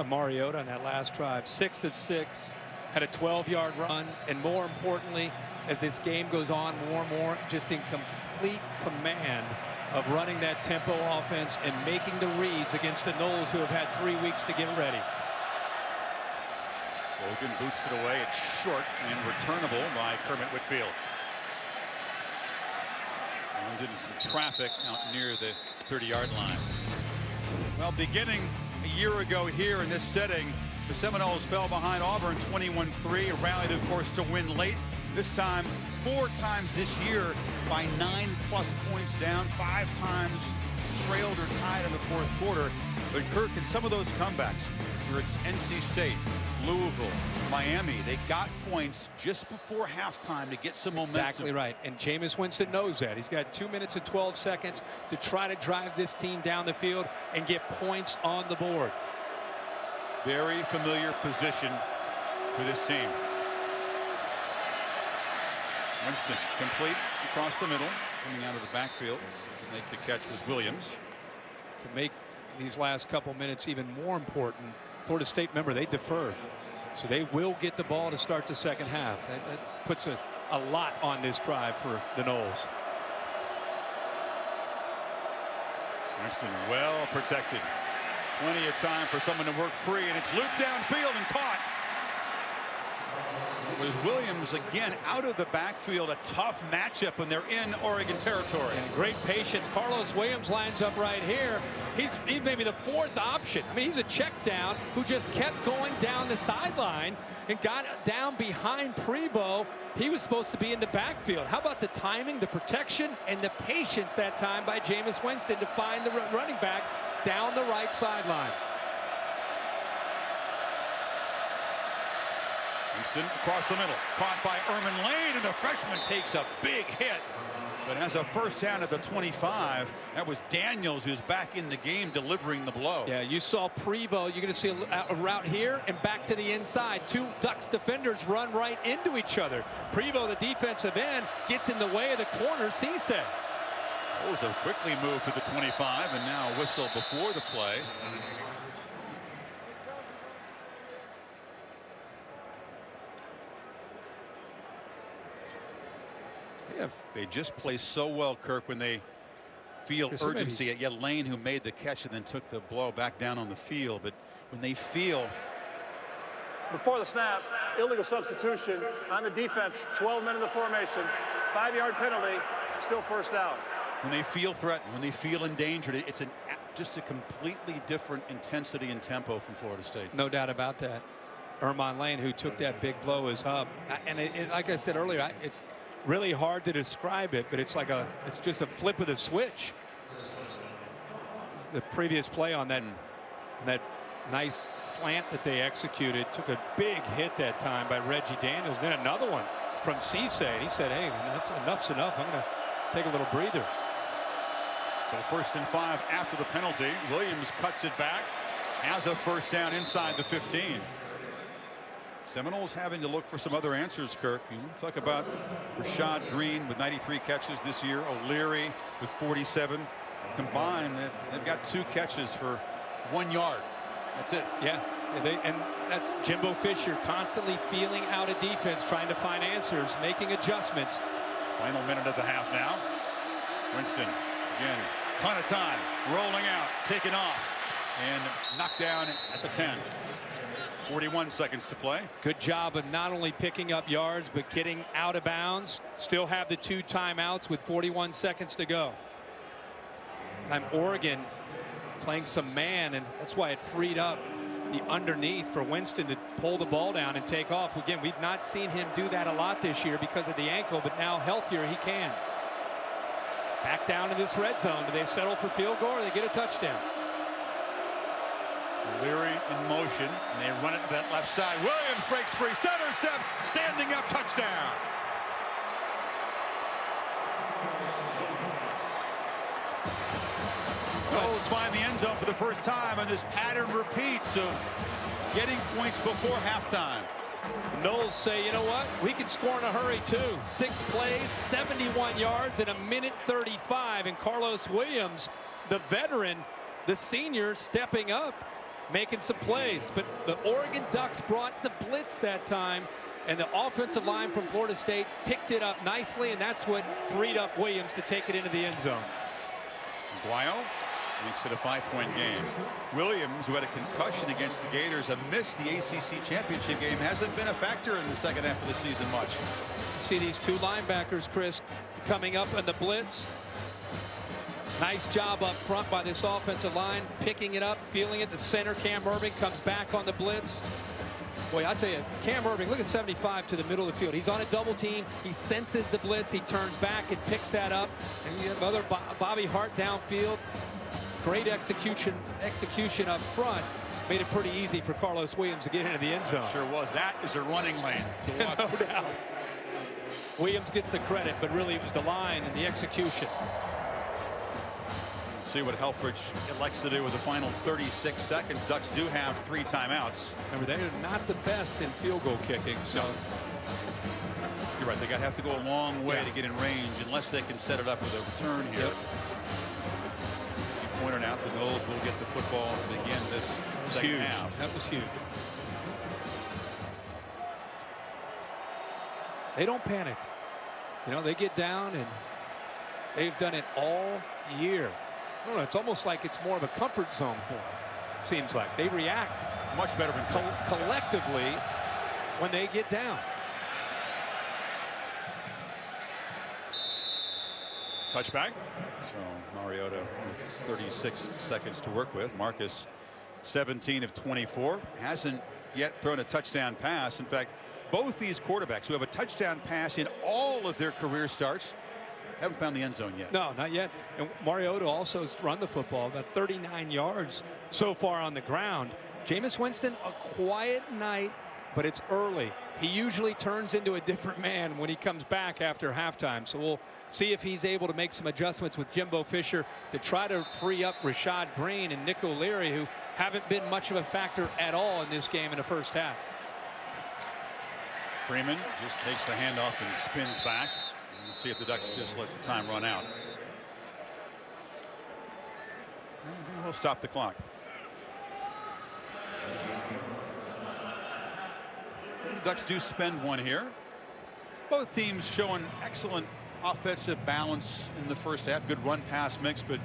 Mariota on that last drive, 6 of 6, had a 12-yard run, and more importantly, as this game goes on more and more, just in complete command of running that tempo offense and making the reads against the Noles, who have had 3 weeks to get ready. Logan boots it away. It's short and returnable by Kermit Whitfield. And into some traffic out near the 30-yard line. Well, beginning a year ago here in this setting, the Seminoles fell behind Auburn 21-3, rallied, of course, to win late. This time, 4 times this year by 9+ points down, 5 times trailed or tied in the fourth quarter. But Kirk, in some of those comebacks, where it's NC State, Louisville, Miami, they got points just before halftime to get some momentum. Exactly right. And Jameis Winston knows that. He's got 2 minutes and 12 seconds to try to drive this team down the field and get points on the board. Very familiar position for this team. Winston complete across the middle, coming out of the backfield. To make the catch was Williams. To make these last couple minutes even more important, Florida State, remember, they deferred. So they will get the ball to start the second half. That puts a lot on this drive for the Noles. Winston well protected. Plenty of time for someone to work free, and it's looped downfield and caught. It was Williams again out of the backfield. A tough matchup when they're in Oregon territory. And great patience. Carlos Williams lines up right here. He's maybe the 4th option. I mean, he's a check down who just kept going down the sideline and got down behind Prevost. He was supposed to be in the backfield. How about the timing, the protection, and the patience that time by Jameis Winston to find the running back down the right sideline. Winston across the middle, caught by Erman Lane, and the freshman takes a big hit, but has a first down at the 25. That was Daniels, who's back in the game, delivering the blow. Yeah, you saw Prevost. You're going to see a route here and back to the inside. 2 Ducks defenders run right into each other. Prevost, the defensive end, gets in the way of the corner. Cisse. That was a quickly move to the 25, and now a whistle before the play. They just play so well, Kirk, when they feel urgency. Yet Lane, who made the catch and then took the blow, back down on the field. But when they feel... Before the snap, illegal substitution on the defense, 12 men in the formation, 5-yard penalty, still first down. When they feel threatened, when they feel endangered, it's just a completely different intensity and tempo from Florida State. No doubt about that. Erman Lane, who took that big blow, is up. And like I said earlier, it's really hard to describe it, but it's just a flip of the switch. The previous play on that nice slant that they executed took a big hit that time by Reggie Daniels. Then another one from Cisse, and he said, hey, enough's enough. I'm going to take a little breather. So 1st and 5 after the penalty. Williams cuts it back, has a first down inside the 15. Seminoles having to look for some other answers, Kirk. You talk about Rashad Green with 93 catches this year, O'Leary with 47. Combined, they've got 2 catches for 1 yard. That's it. Yeah, and that's Jimbo Fisher constantly feeling out a defense, trying to find answers, making adjustments. Final minute of the half now. Winston, again, ton of time, rolling out, taken off, and knocked down at the 10. 41 seconds to play. Good job of not only picking up yards, but getting out of bounds. Still have the 2 timeouts with 41 seconds to go. I'm Oregon playing some man, and that's why it freed up the underneath for Winston to pull the ball down and take off. Again, we've not seen him do that a lot this year because of the ankle, but now healthier he can. Back down in this red zone. Do they settle for field goal or they get a touchdown? Leary in motion, and they run it to that left side. Williams breaks free, stutter step, standing up, touchdown. Noles find the end zone for the first time, and this pattern repeats of getting points before halftime. Noles say, you know what? We can score in a hurry, too. 6 plays, 71 yards in a minute 35. And Carlos Williams, the veteran, the senior, stepping up, making some plays. But the Oregon Ducks brought the blitz that time, and the offensive line from Florida State picked it up nicely, and that's what freed up Williams to take it into the end zone. Guayo makes it a 5-point game. Williams, who had a concussion against the Gators, have missed the ACC championship game, hasn't been a factor in the second half of the season much. See these 2 linebackers, Chris, coming up in the blitz. Nice job up front by this offensive line, picking it up, feeling it. The center, Cam Irving, comes back on the blitz. Boy, I'll tell you, Cam Irving, look at 75 to the middle of the field. He's on a double team. He senses the blitz. He turns back and picks that up. And you have other Bobby Hart downfield. Great execution up front. Made it pretty easy for Carlos Williams to get into the end zone. Sure was. That is a running lane to walk. No doubt. Williams gets the credit, but really it was the line and the execution. See what Helfrich elects to do with the final 36 seconds. Ducks do have 3 timeouts. Remember, they're not the best in field goal kicking, so. You're right. They have to go a long way to get in range unless they can set it up with a return here. Yep. You pointed out the Noles will get the football to begin this second half. That was huge. They don't panic. You know, they get down, and they've done it all year. I don't know, it's almost like it's more of a comfort zone for them. Seems like they react much better collectively when they get down. Touchback. So Mariota with 36 seconds to work with. Marcus 17 of 24. Hasn't yet thrown a touchdown pass. In fact, both these quarterbacks who have a touchdown pass in all of their career starts haven't found the end zone yet. No, not yet. And Mariota also has run the football about 39 yards so far on the ground. Jameis Winston, a quiet night, but it's early. He usually turns into a different man when he comes back after halftime. So we'll see if he's able to make some adjustments with Jimbo Fisher to try to free up Rashad Green and Nick O'Leary, who haven't been much of a factor at all in this game in the first half. Freeman just takes the handoff and spins back. We'll see if the Ducks just let the time run out. We'll stop the clock. The Ducks do spend one here. Both teams showing excellent offensive balance in the first half. Good run pass mix, but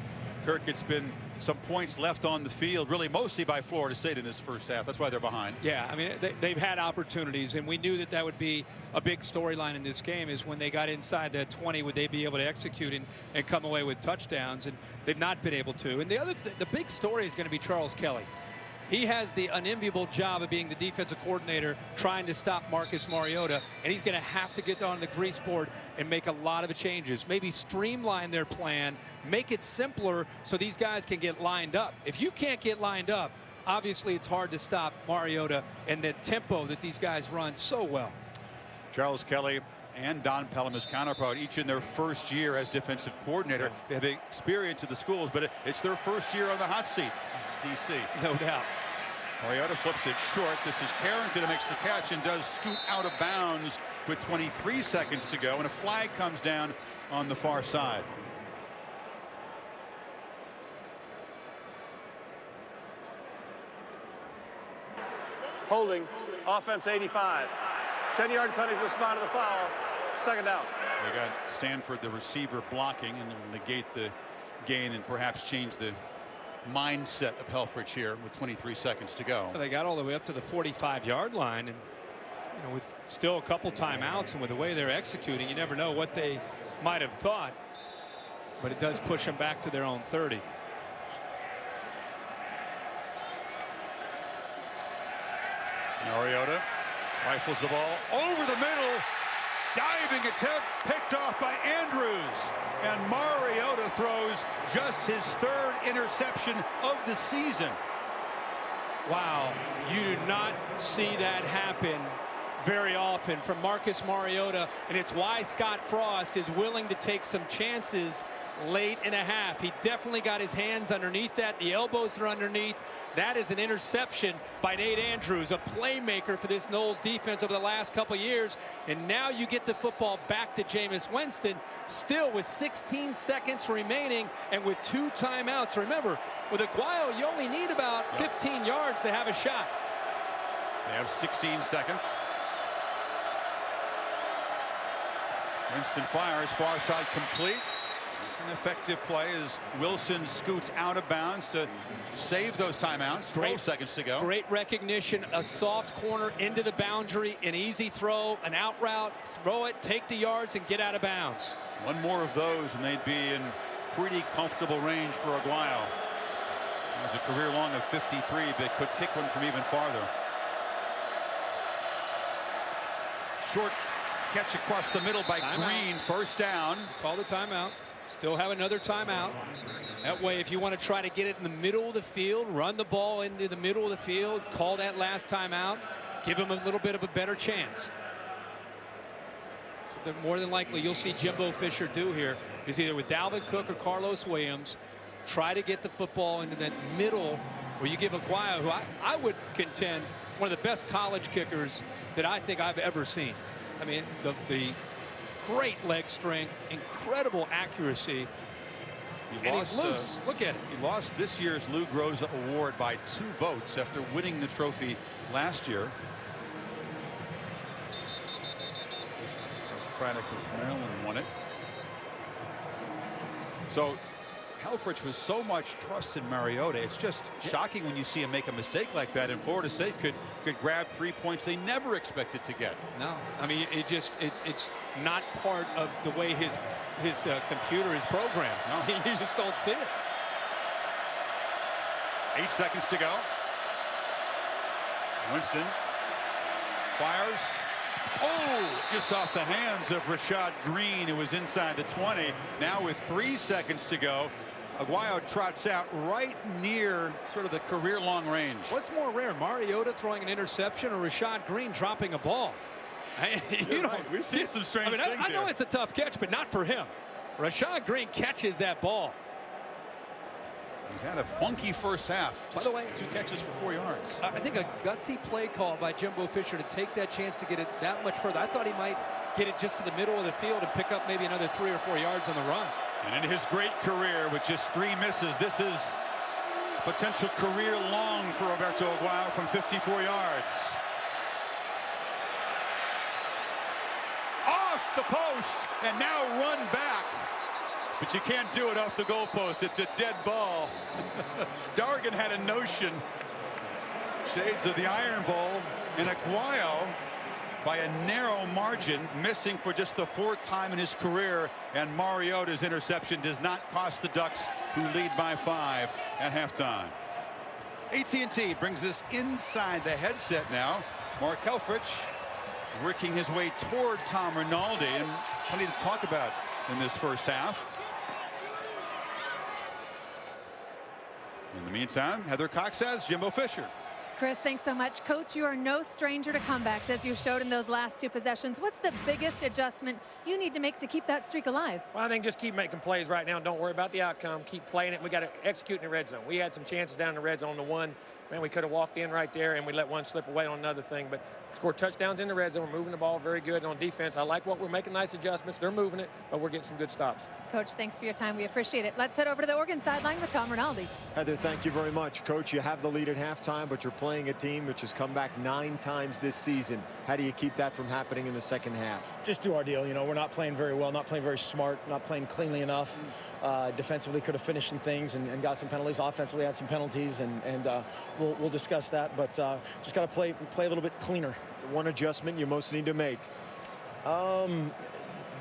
Kirk, it's been some points left on the field, really mostly by Florida State in this first half. That's why they're behind. Yeah, I mean, they've had opportunities, and we knew that that would be a big storyline in this game, is when they got inside that 20, would they be able to execute and come away with touchdowns, and they've not been able to. And the big story is going to be Charles Kelly. He has the unenviable job of being the defensive coordinator, trying to stop Marcus Mariota, and he's going to have to get on the grease board and make a lot of changes. Maybe streamline their plan, make it simpler so these guys can get lined up. If you can't get lined up, obviously it's hard to stop Mariota and the tempo that these guys run so well. Charles Kelly and Don Pelham, his counterpart, each in their first year as defensive coordinator. They have experience at the schools, but it's their first year on the hot seat. DC. No doubt. Mariota flips it short. This is Carrington who makes the catch and does scoot out of bounds with 23 seconds to go, and a flag comes down on the far side. Holding, offense 85. 10-yard penalty for the spot of the foul. Second down. They got Stanford, the receiver, blocking, and will negate the gain and perhaps change the mindset of Helfrich here with 23 seconds to go. Well, they got all the way up to the 45-yard line, and with still a couple timeouts and with the way they're executing, you never know what they might have thought, but it does push them back to their own 30. Mariota rifles the ball over the middle. Diving attempt picked off by Andrews, and Mariota throws just his 3rd interception of the season. Wow, you do not see that happen very often from Marcus Mariota, and it's why Scott Frost is willing to take some chances late in a half. He definitely got his hands underneath that. The elbows are underneath. That is an interception by Nate Andrews, a playmaker for this Noles defense over the last couple years. And now you get the football back to Jameis Winston, still with 16 seconds remaining and with 2 timeouts. Remember, with Aguayo, you only need about 15 yards to have a shot. They have 16 seconds. Winston fires, far side complete. It's an effective play as Wilson scoots out of bounds to save those timeouts. 12 seconds to go. Great recognition, a soft corner into the boundary, an easy throw, an out route, throw it, take the yards, and get out of bounds. One more of those, and they'd be in pretty comfortable range for Aguayo. There's a career long of 53, but could kick one from even farther. Short catch across the middle by Green. First down. Call the timeout. Still have another timeout. That way, if you want to try to get it in the middle of the field, run the ball into the middle of the field, call that last timeout, give him a little bit of a better chance. So more than likely, you'll see Jimbo Fisher do here is either with Dalvin Cook or Carlos Williams, try to get the football into that middle where you give Aguayo, who I would contend one of the best college kickers that I think I've ever seen. I mean, the great leg strength, incredible accuracy, and he's loose. Look at it. He lost this year's Lou Groza Award by 2 votes after winning the trophy last year. Craddock of Maryland won it. So Helfrich was so much trust in Mariota. It's just shocking when you see him make a mistake like that, and Florida State could grab 3 points they never expected to get. No, I mean, it's not part of the way his computer is programmed. No. You just don't see it. 8 seconds to go. Winston fires. Oh, just off the hands of Rashad Green, who was inside the 20. Now with 3 seconds to go, Aguayo trots out right near sort of the career-long range. What's more rare, Mariota throwing an interception or Rashad Green dropping a ball? Right. We've seen some strange things I know it's a tough catch, but not for him. Rashad Green catches that ball. He's had a funky first half. By the way, 2 catches for 4 yards. I think a gutsy play call by Jimbo Fisher to take that chance to get it that much further. I thought he might get it just to the middle of the field and pick up maybe another 3 or 4 yards on the run. And in his great career with just 3 misses, this is potential career long for Roberto Aguayo from 54 yards. Off the post and now run back. But you can't do it off the goalpost. It's a dead ball. Dargan had a notion. Shades of the Iron Bowl. And Aguayo, by a narrow margin, missing for just the 4th time in his career. And Mariota's interception does not cost the Ducks, who lead by 5 at halftime. AT&T brings this inside the headset now. Mark Helfrich working his way toward Tom Rinaldi, and plenty to talk about in this first half. In the meantime, Heather Cox says Jimbo Fisher. Chris, thanks so much. Coach, you are no stranger to comebacks, as you showed in those last 2 possessions. What's the biggest adjustment you need to make to keep that streak alive? Well, I think just keep making plays right now. Don't worry about the outcome. Keep playing it. We got to execute in the red zone. We had some chances down in the red zone. The one, man, we could have walked in right there, and we let one slip away on another thing. But score touchdowns in the red zone. We're moving the ball very good on defense. I like what we're making, nice adjustments. They're moving it, but we're getting some good stops. Coach, thanks for your time. We appreciate it. Let's head over to the Oregon sideline with Tom Rinaldi. Heather, thank you very much. Coach, you have the lead at halftime, but you're playing a team which has come back 9 times this season. How do you keep that from happening in the second half? Just do our deal. You know, we're not playing very well, not playing very smart, not playing cleanly enough. Defensively could have finished some things and got some penalties. Offensively had some penalties, and we'll discuss that. But just got to play a little bit cleaner. One adjustment you most need to make?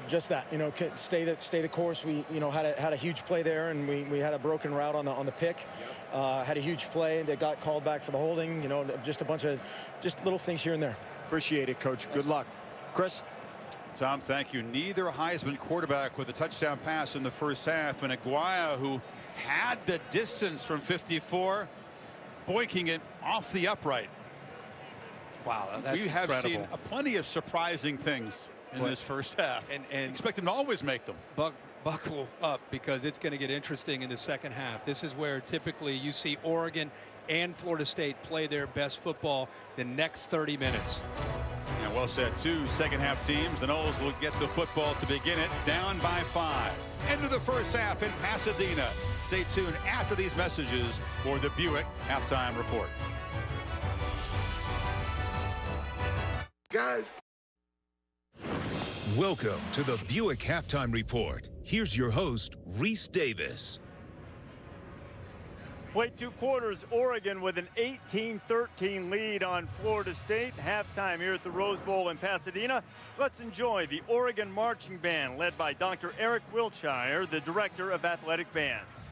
Just that, you know, stay the course. We, you know, had a huge play there, and we had a broken route on the pick. Had a huge play that got called back for the holding. You know, just a bunch of little things here and there. Appreciate it, Coach. Good luck. Chris? Tom, thank you. Neither Heisman quarterback with a touchdown pass in the first half, and Aguayo, who had the distance from 54, boinking it off the upright. Wow, that's we have incredible. seen plenty of surprising things in this first half. And expect them to always make them. Buckle up, because it's going to get interesting in the second half. This is where typically you see Oregon and Florida State play their best football the next 30 minutes. Yeah, well said. 2 second-half teams. The Noles will get the football to begin it, down by 5. End of the first half in Pasadena. Stay tuned after these messages for the Buick Halftime Report. Guys. Welcome to the Buick Halftime Report. Here's your host, Reese Davis. Played 2 quarters, Oregon with an 18-13 lead on Florida State. Halftime here at the Rose Bowl in Pasadena. Let's enjoy the Oregon Marching Band led by Dr. Eric Wiltshire, the Director of Athletic Bands.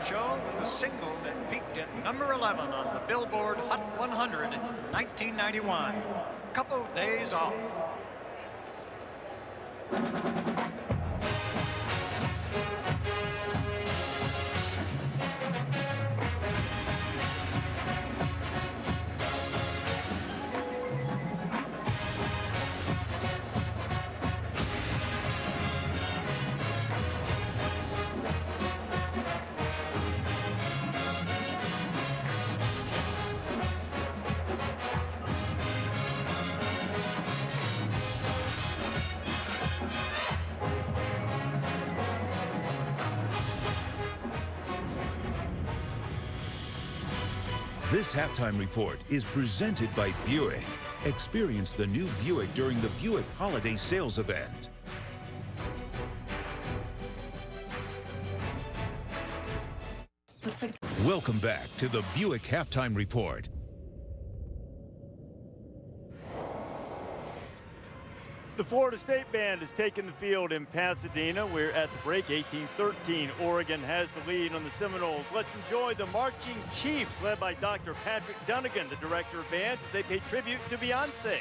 Show with a single that peaked at number 11 on the Billboard Hot 100 in 1991. Couple days off. This halftime report is presented by Buick. Experience the new Buick during the Buick Holiday Sales Event. Welcome back to the Buick Halftime Report. The Florida State Band has taken the field in Pasadena. We're at the break, 18-13. Oregon has the lead on the Seminoles. Let's enjoy the Marching Chiefs, led by Dr. Patrick Dunnigan, the Director of Bands, as they pay tribute to Beyonce.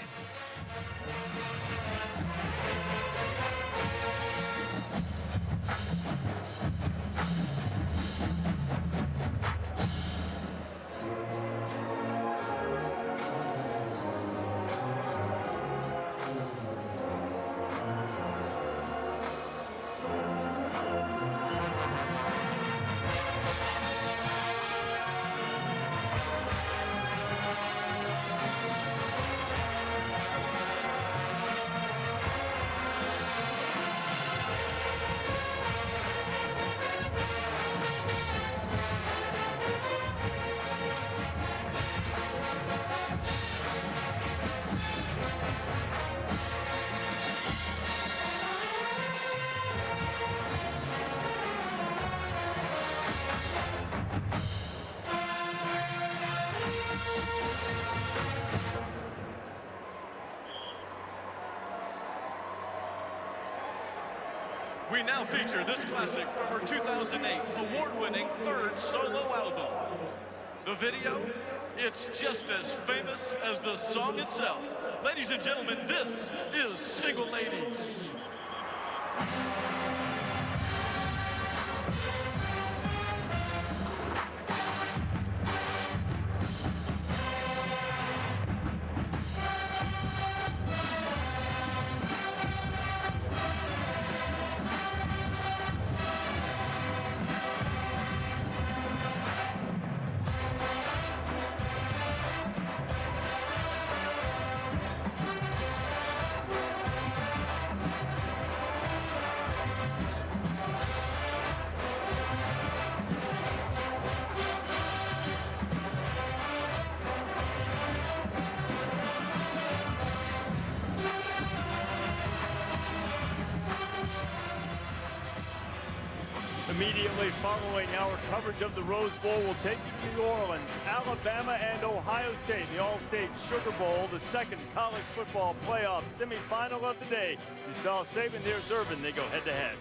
We now feature this classic from her 2008 award-winning third solo album. The video, it's just as famous as the song itself. Ladies and gentlemen, this is Single Ladies. Immediately following our coverage of the Rose Bowl, we'll take you to New Orleans, Alabama, and Ohio State, the All-State Sugar Bowl, the second college football playoff semifinal of the day. You saw Saban, there's Urban. They go head-to-head.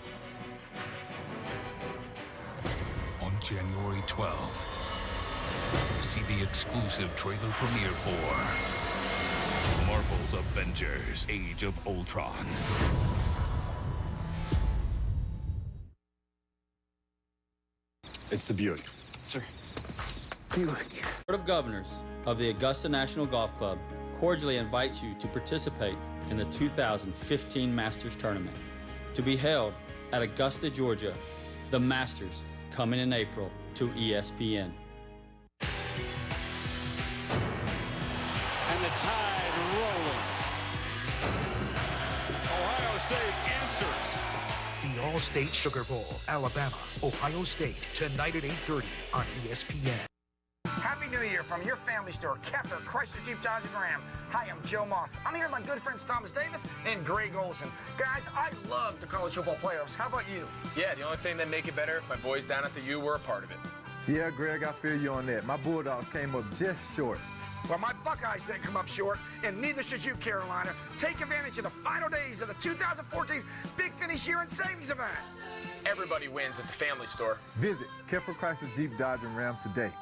On January 12th, see the exclusive trailer premiere for Marvel's Avengers: Age of Ultron. It's the Buick. Sir. Buick. Board of Governors of the Augusta National Golf Club cordially invites you to participate in the 2015 Masters Tournament, to be held at Augusta, Georgia. The Masters coming in April to ESPN. And the tide rolling. Ohio State answers. The All-State Sugar Bowl, Alabama, Ohio State, tonight at 8:30 on ESPN. Happy New Year from your family store, Keffer, Chrysler, Jeep, Dodge, and Ram. Hi, I'm Joe Moss. I'm here with my good friends Thomas Davis and Greg Olson. Guys, I love the college football playoffs. How about you? Yeah, the only thing that make it better, my boys down at the U were a part of it. Yeah, Greg, I feel you on that. My Bulldogs came up just short. Well, my Buckeyes didn't come up short, and neither should you, Carolina. Take advantage of the final days of the 2014 Big Finish Year-End Savings Event. Everybody wins at the family store. Visit Keffer, Chrysler, Jeep, Dodge, and Ram today.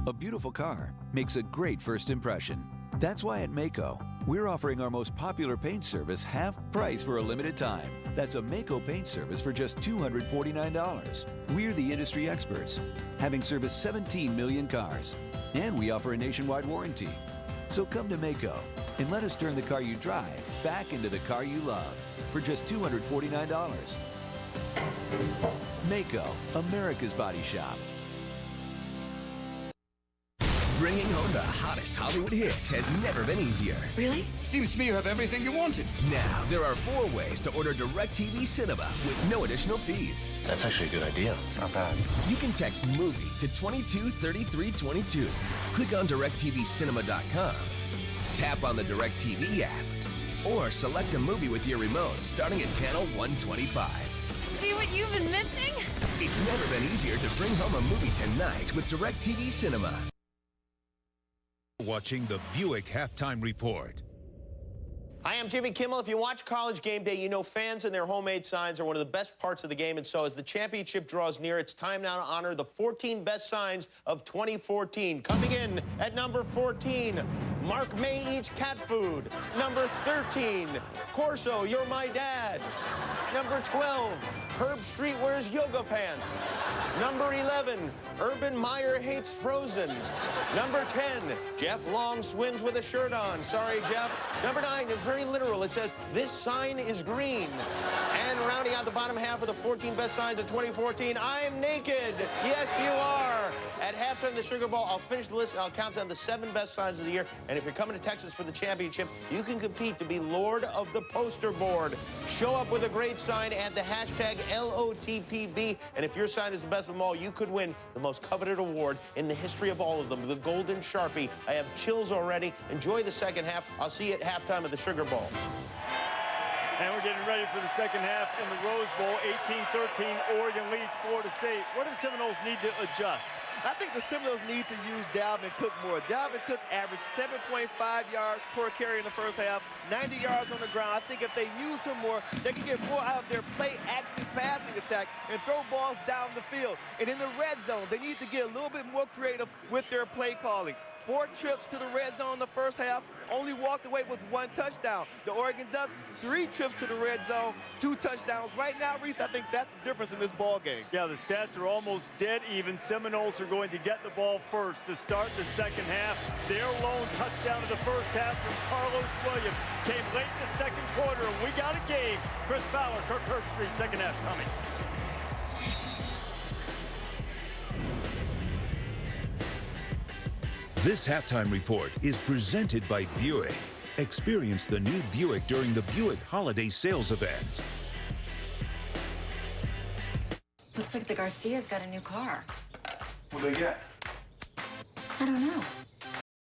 A beautiful car makes a great first impression. That's why at Maaco, we're offering our most popular paint service half price for a limited time. That's a Maaco paint service for just $249. We're the industry experts, having serviced 17 million cars. And we offer a nationwide warranty. So come to Maaco and let us turn the car you drive back into the car you love for just $249. Maaco, America's body shop. Bringing home the hottest Hollywood hits has never been easier. Really? Seems to me you have everything you wanted. Now, there are 4 ways to order DirecTV Cinema with no additional fees. That's actually a good idea. Not bad. You can text MOVIE to 223322. Click on DirecTVCinema.com. Tap on the DirecTV app. Or select a movie with your remote starting at channel 125. See what you've been missing? It's never been easier to bring home a movie tonight with DirecTV Cinema. Watching the Buick Halftime Report. I am Jimmy Kimmel. If you watch College Game Day, you know fans and their homemade signs are one of the best parts of the game. And so as the championship draws near, it's time now to honor the 14 best signs of 2014. Coming in at number 14, Mark May eats cat food. Number 13, Corso, you're my dad. Number 12, Herb Street wears yoga pants. Number 11, Urban Meyer hates Frozen. Number 10, Jeff Long swims with a shirt on. Sorry, Jeff. Number 9, it's very literal. It says, this sign is green. And rounding out the bottom half of the 14 best signs of 2014, I'm naked. Yes, you are. At halftime of the Sugar Bowl, I'll finish the list and I'll count down the 7 best signs of the year. And if you're coming to Texas for the championship, you can compete to be Lord of the Poster Board. Show up with a great sign and the hashtag LOTPB. And if your sign is the best of them all, you could win the most coveted award in the history of all of them, the Golden Sharpie. I have chills already. Enjoy the second half. I'll see you at halftime of the Sugar Bowl. And we're getting ready for the second half in the Rose Bowl. 18-13, Oregon leads Florida State. What do the Seminoles need to adjust? I think the Seminoles need to use Dalvin Cook more. Dalvin Cook averaged 7.5 yards per carry in the first half, 90 yards on the ground. I think if they use him more, they can get more out of their play-action passing attack and throw balls down the field. And in the red zone, they need to get a little bit more creative with their play calling. 4 trips to the red zone in the first half, only walked away with 1 touchdown. The Oregon Ducks, 3 trips to the red zone, 2 touchdowns. Right now, Reese, I think that's the difference in this ball game. Yeah, the stats are almost dead even. Seminoles are going to get the ball first to start the second half. Their lone touchdown of the first half from Carlos Williams came late in the second quarter, and we got a game. Chris Fowler, Kirk Herbstreit, second half coming. This halftime report is presented by Buick. Experience the new Buick during the Buick Holiday Sales Event. Looks like the Garcia's got a new car. What'd they get? I don't know.